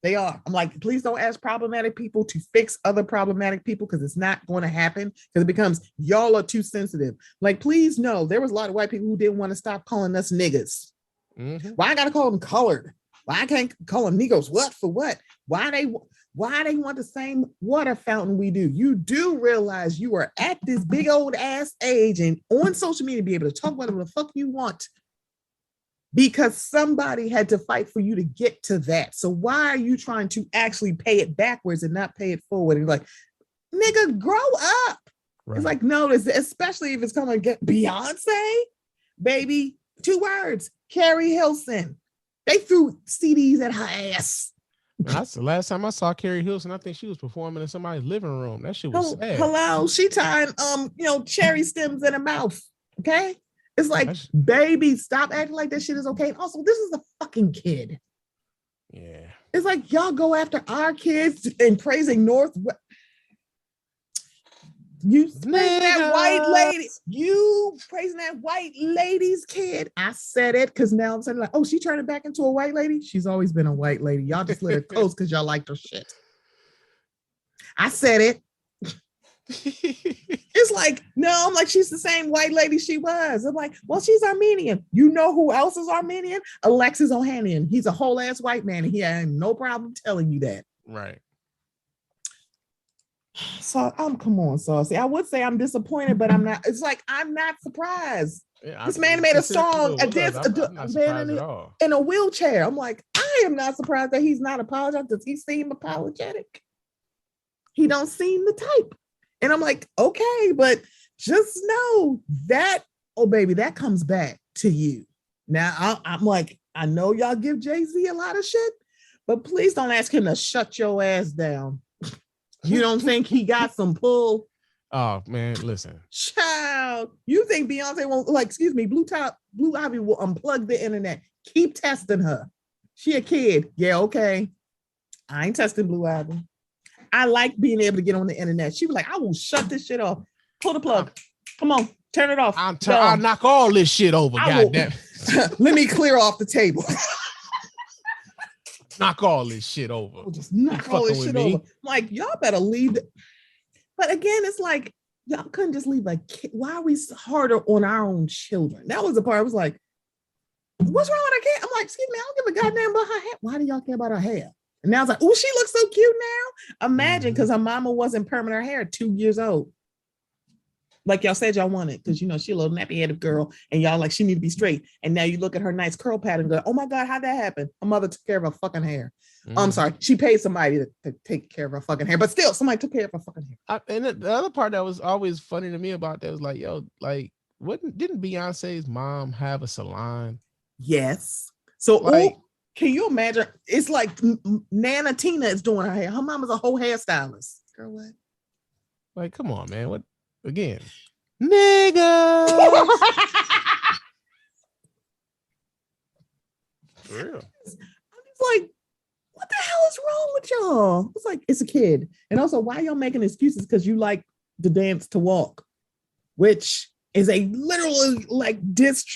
They are. I'm like, please don't ask problematic people to fix other problematic people, because it's not going to happen, because it becomes y'all are too sensitive. Like, please know there was a lot of white people who didn't want to stop calling us niggas. Why I gotta call them colored? Why I can't call them Negroes? What for what? Why they want the same water fountain we do? You do realize you are at this big old ass age and on social media be able to talk whatever the fuck you want, because somebody had to fight for you to get to that. So why are you trying to actually pay it backwards and not pay it forward? And like, nigga, grow up. Right. It's like, no, especially if it's coming to get Beyonce, baby. 2 words, Carrie Hilson. They threw CDs at her ass. That's the last time I saw Carrie Hilson. I think she was performing in somebody's living room. That shit was sad. Hello, she tying cherry stems in her mouth. Okay, It's like, baby, stop acting like that shit is okay. And also, this is a fucking kid. Yeah. It's like y'all go after our kids and praising North. You praising that white lady. You praising that white lady's kid. I said it because now I'm saying like, oh, she turned back into a white lady. She's always been a white lady. Y'all just let her coast because y'all liked her shit. I said it. It's like, no, I'm like, she's the same white lady she was. I'm like, well, she's Armenian. You know who else is Armenian? Alexis Ohanian. He's a whole ass white man, and he had no problem telling you that. Right. So come on, Saucy. I would say I'm disappointed, but I'm not. It's like I'm not surprised. Yeah, this man made a song, I'm not surprised at all. In a wheelchair. I'm like, I am not surprised that he's not apologizing. Does he seem apologetic? He don't seem the type. And I'm like, okay, but just know that, oh baby, that comes back to you. Now I'm like, I know y'all give Jay-Z a lot of shit, but please don't ask him to shut your ass down. You don't think he got some pull? Oh man, listen. Child, you think Beyonce won't, like, excuse me, Blue Ivy will unplug the internet. Keep testing her. She a kid. Yeah, okay. I ain't testing Blue Ivy. I like being able to get on the internet. She was like, I will shut this shit off. Pull the plug. Come on, turn it off. I'll knock all this shit over. Goddamn. Let me clear off the table. Knock all this shit over. We'll just knock all this shit over. Like, y'all better leave. But again, it's like, y'all couldn't just leave a kid. Why are we harder on our own children? That was the part I was like, what's wrong with her kid? I'm like, excuse me, I don't give a goddamn about her hair. Why do y'all care about her hair? And now it's like, oh, she looks so cute now. Imagine, because her mama wasn't perming her hair 2 years old. Like y'all said y'all wanted, because you know she a little nappy-headed girl, and y'all like she need to be straight. And now you look at her nice curl pattern and go, oh my God, how'd that happen? Her mother took care of her fucking hair. I'm sorry, she paid somebody to take care of her fucking hair, but still somebody took care of her fucking hair. And the other part that was always funny to me about that was like, yo, like, didn't Beyonce's mom have a salon? Yes. So like, can you imagine? It's like Nana Tina is doing her hair. Her mom is a whole hairstylist. Girl, what? Like, come on, man. What? Again, nigga. For real. I'm just like, what the hell is wrong with y'all? It's like, it's a kid. And also, why y'all making excuses because you like the dance to walk, which is a literally like diss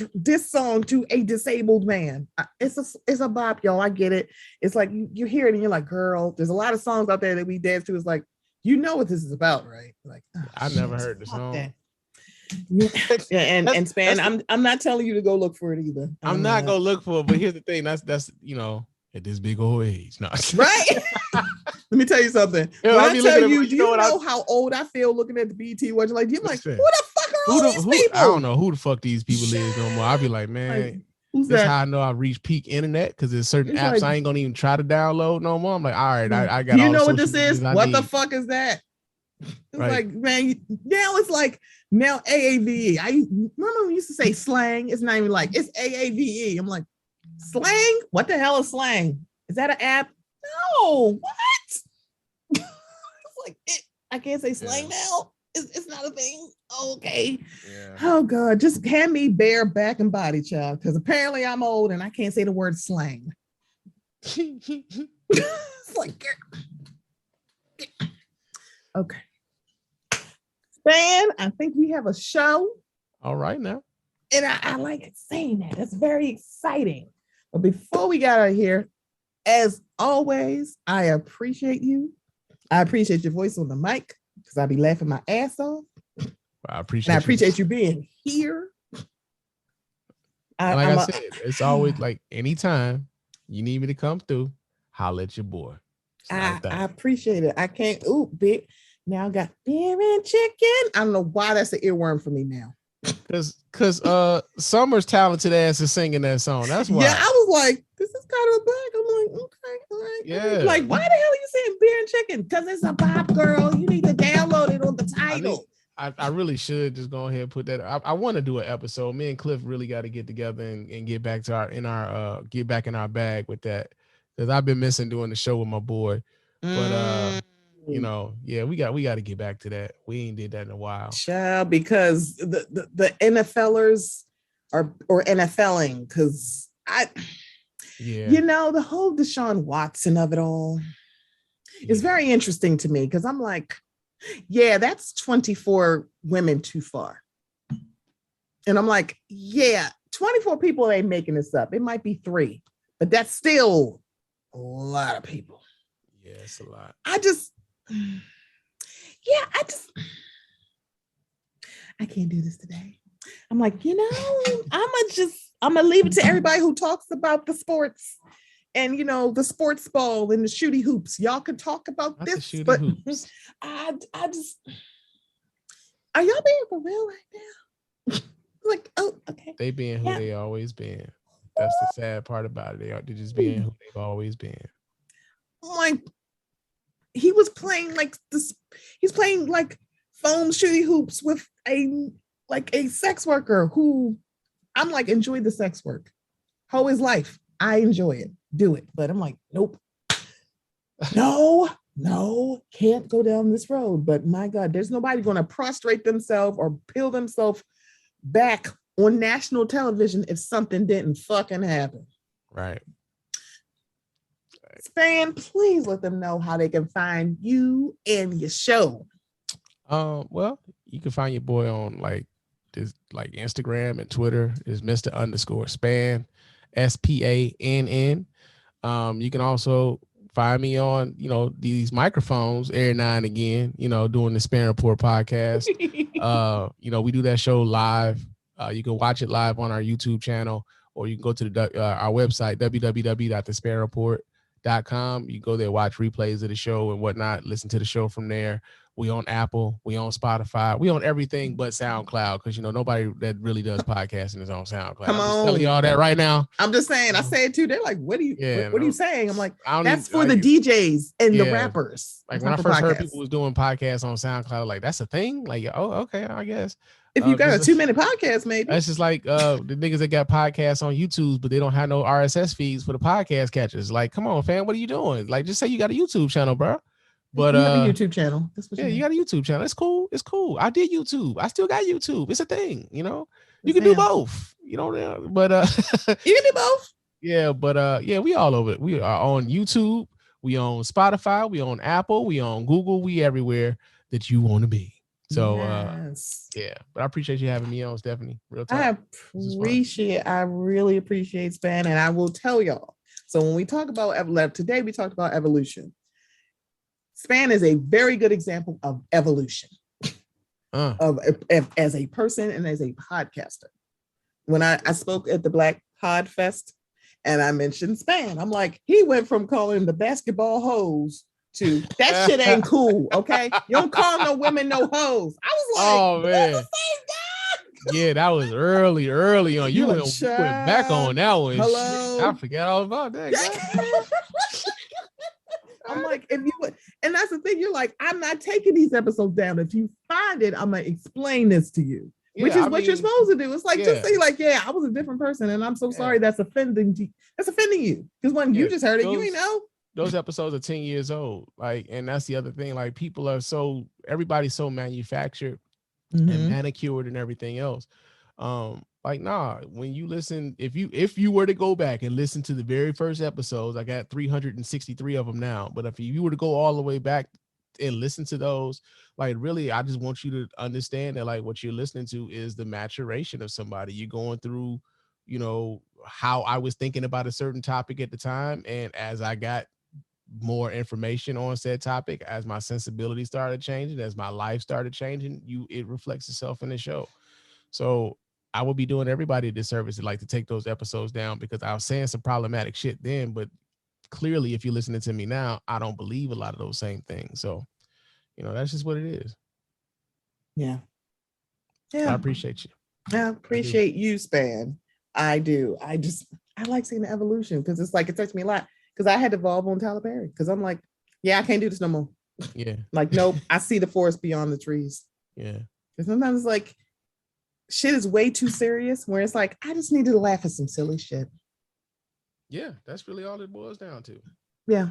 song to a disabled man. It's a bop, y'all. I get it. It's like you hear it and you're like, girl, there's a lot of songs out there that we dance to. It's like, you know what this is about, right? Like, I never heard the song. Yeah, and Spann, I'm not telling you to go look for it either. I'm not gonna look for it, but here's the thing. That's you know, at this big old age, no. Right? Let me tell you something. When I tell you, do you know how old I feel looking at the BT watching? Like, you're like, who the fuck are all these people? I don't know who the fuck these people is no more. I'll be like, man. Who's this that? How I know I reached peak internet, because there's certain apps I ain't gonna even try to download no more. I'm like, all right, I got. Do you know what this is? What the fuck is that? It's right. Like, man, now it's like now AAVE. I remember we used to say slang. It's not even like, it's AAVE. I'm like, slang? What the hell is slang? Is that an app? No. What? It's like I can't say slang now. It's not a thing. Okay. Yeah. Oh God, just hand me bare back and body, child, because apparently I'm old and I can't say the word slang. It's like, okay. Spann, I think we have a show. All right now. And I like saying that. That's very exciting. But before we got out of here, as always, I appreciate you. I appreciate your voice on the mic, because I'll be laughing my ass off. I appreciate you being here. Like I said, it's always like anytime you need me to come through, holla at your boy. I appreciate it. I can't. Ooh, big. Now I got beer and chicken. I don't know why that's an earworm for me now. Cause Summer's talented ass is singing that song. That's why. Yeah, I was like, this is kind of a bag. I'm like, okay, all right. Yeah. Like, why the hell are you saying beer and chicken? Because it's a bop, girl. You need to download it on the title. I really should just go ahead and put that. I want to do an episode. Me and Cliff really got to get together and get back to get back in our bag with that, because I've been missing doing the show with my boy. But you know, yeah, we got to get back to that. We ain't did that in a while. Child, because the NFLers or NFLing, because the whole Deshaun Watson of it all is very interesting to me, because I'm like, yeah, that's 24 women too far. And I'm like, yeah, 24 people ain't making this up. It might be 3, but that's still a lot of people. Yeah, it's a lot. I can't do this today. I'm like, I'm gonna leave it to everybody who talks about the sports and the sports ball and the shooty hoops. Y'all can talk about Not this, but hoops. I just, are y'all being for real right now? Like, oh, okay. They being who they always been. That's the sad part about it. They're just being who they've always been. Like, he was playing like this. He's playing like foam shooty hoops with a sex worker who I'm like, enjoy the sex work. Hoe is life. I enjoy it. Do it. But I'm like, nope. No, can't go down this road. But my God, there's nobody going to prostrate themselves or peel themselves back on national television if something didn't fucking happen. Right. Spann, please let them know how they can find you and your show. Well, you can find your boy on Instagram and Twitter is Mr._Spann, SPANN. You can also find me on, these microphones every now and again, doing the Spann Report podcast. We do that show live. You can watch it live on our YouTube channel, or you can go to our website, www.thespannreport.com. You go there, watch replays of the show and whatnot, listen to the show from there. We on Apple, we on Spotify, we on everything but SoundCloud, because nobody that really does podcasting is on SoundCloud. Come on. I'm just telling y'all that right now. I'm just saying, I say it too. They're like, what are you saying? I'm like, that's for the DJs and the rappers. Like, when I first heard people was doing podcasts on SoundCloud, like, that's a thing? Like, oh, okay, I guess. If you got a 2-minute podcast, maybe. That's just like the niggas that got podcasts on YouTube, but they don't have no RSS feeds for the podcast catchers. Like, come on, fam, what are you doing? Like, just say you got a YouTube channel, bro. But you have a YouTube channel. That's what you got a YouTube channel. It's cool. It's cool. I did YouTube. I still got YouTube. It's a thing. You can do both. But you can do both. Yeah, but we all over it. We are on YouTube. We on Spotify. We on Apple. We on Google. We everywhere that you want to be. So but I appreciate you having me on, Stephanie. Real talk. I really appreciate Spann, and I will tell y'all. So when we talk about today, we talked about evolution. Spann is a very good example of evolution as a person and as a podcaster. When I spoke at the Black Pod Fest and I mentioned Spann, I'm like, he went from calling the basketball hoes to that shit ain't cool. Okay. You don't call no women no hoes. I was like, oh man. Yeah, that was early on. You went back on that one. Hello. Shit, I forgot all about that. I'm like, and that's the thing. You're like, I'm not taking these episodes down. If you find it, I'm gonna explain this to you, which is what you're supposed to do. It's like, just say like, yeah, I was a different person, and I'm so sorry. That's offending you. Because when you just heard it, you ain't know. Those episodes are 10 years old. Like, and that's the other thing. Like, everybody's so manufactured and manicured and everything else. When you listen, if you were to go back and listen to the very first episodes, I got 363 of them now, but if you were to go all the way back and listen to those, like, really, I just want you to understand that, like, what you're listening to is the maturation of somebody. You're going through, how I was thinking about a certain topic at the time, and as I got more information on said topic, as my sensibility started changing, as my life started changing, it reflects itself in the show. So I would be doing everybody a disservice to take those episodes down, because I was saying some problematic shit then, but clearly, if you're listening to me now, I don't believe a lot of those same things. So, that's just what it is. Yeah. I appreciate you. I appreciate you, Spann. I do. I like seeing the evolution, because it's like, it touched me a lot, because I had to evolve on Tyler Perry, because I'm like, yeah, I can't do this no more. Yeah. Like, nope, I see the forest beyond the trees. Yeah. Because sometimes it's like, shit is way too serious, where it's like, I just need to laugh at some silly shit. Yeah, that's really all it boils down to. Yeah.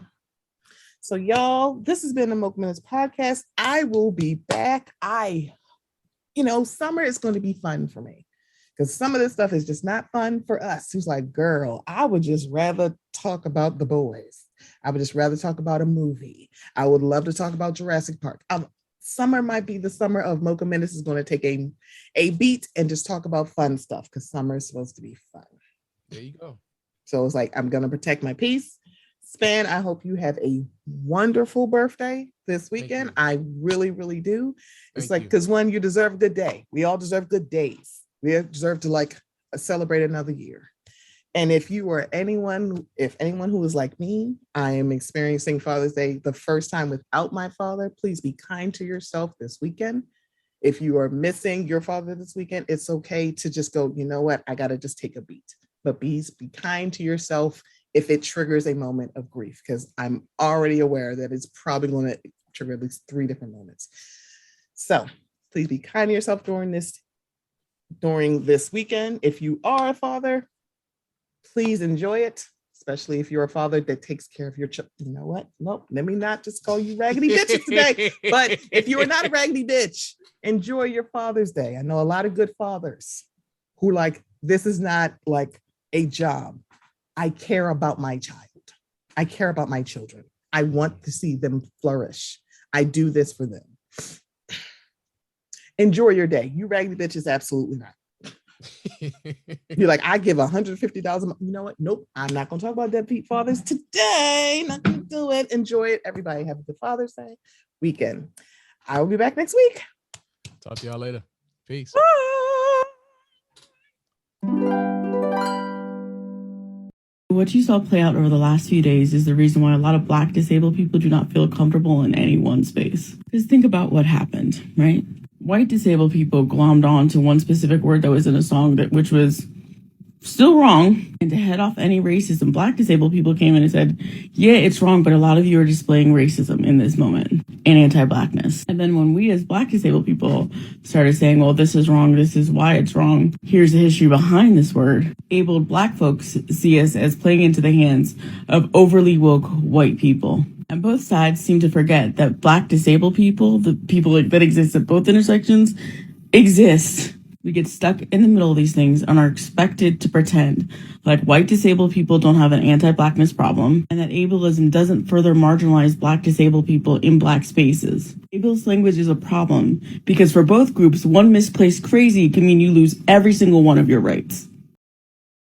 So y'all, this has been the Mocha Minutes podcast. I will be back. Summer is going to be fun for me, Because some of this stuff is just not fun for us. Who's like, girl, I would just rather talk about the boys. I would just rather talk about a movie. I would love to talk about Jurassic Park. Summer might be the summer of Mocha Menace is going to take a beat and just talk about fun stuff because summer is supposed to be fun. There you go. So it's like, I'm going to protect my peace. Spann, I hope you have a wonderful birthday this weekend. I really, really do. It's like, because one, you deserve a good day. We all deserve good days. We deserve to like celebrate another year. And if you are anyone who is like me, I am experiencing Father's Day the first time without my father. Please be kind to yourself this weekend. If you are missing your father this weekend, it's okay to just go, you know what? I got to just take a beat. But be kind to yourself if it triggers a moment of grief, because I'm already aware that it's probably going to trigger at least 3 different moments. So please be kind to yourself during this weekend. If you are a father, please enjoy it, especially if you're a father that takes care of your children. You know what? Nope, let me not just call you raggedy bitches today. But if you are not a raggedy bitch, enjoy your Father's Day. I know a lot of good fathers who like, this is not like a job. I care about my child. I care about my children. I want to see them flourish. I do this for them. Enjoy your day. You raggedy bitches, absolutely not. You're like, I give $150. You know what? Nope. I'm not going to talk about deadbeat fathers today. Not going to do it. Enjoy it. Everybody have a good Father's Day weekend. I will be back next week. Talk to y'all later. Peace. Bye. What you saw play out over the last few days is the reason why a lot of Black disabled people do not feel comfortable in any one space. Because think about what happened, right? White disabled people glommed on to one specific word that was in a song which was still wrong. And to head off any racism, Black disabled people came in and said, yeah, it's wrong, but a lot of you are displaying racism in this moment and anti-Blackness. And then when we as Black disabled people started saying, well, this is wrong, this is why it's wrong, here's the history behind this word, abled Black folks see us as playing into the hands of overly woke white people. And both sides seem to forget that Black disabled people, the people that exist at both intersections, exist. We get stuck in the middle of these things and are expected to pretend like white disabled people don't have an anti-Blackness problem and that ableism doesn't further marginalize Black disabled people in Black spaces. Ableist language is a problem because for both groups, one misplaced crazy can mean you lose every single one of your rights.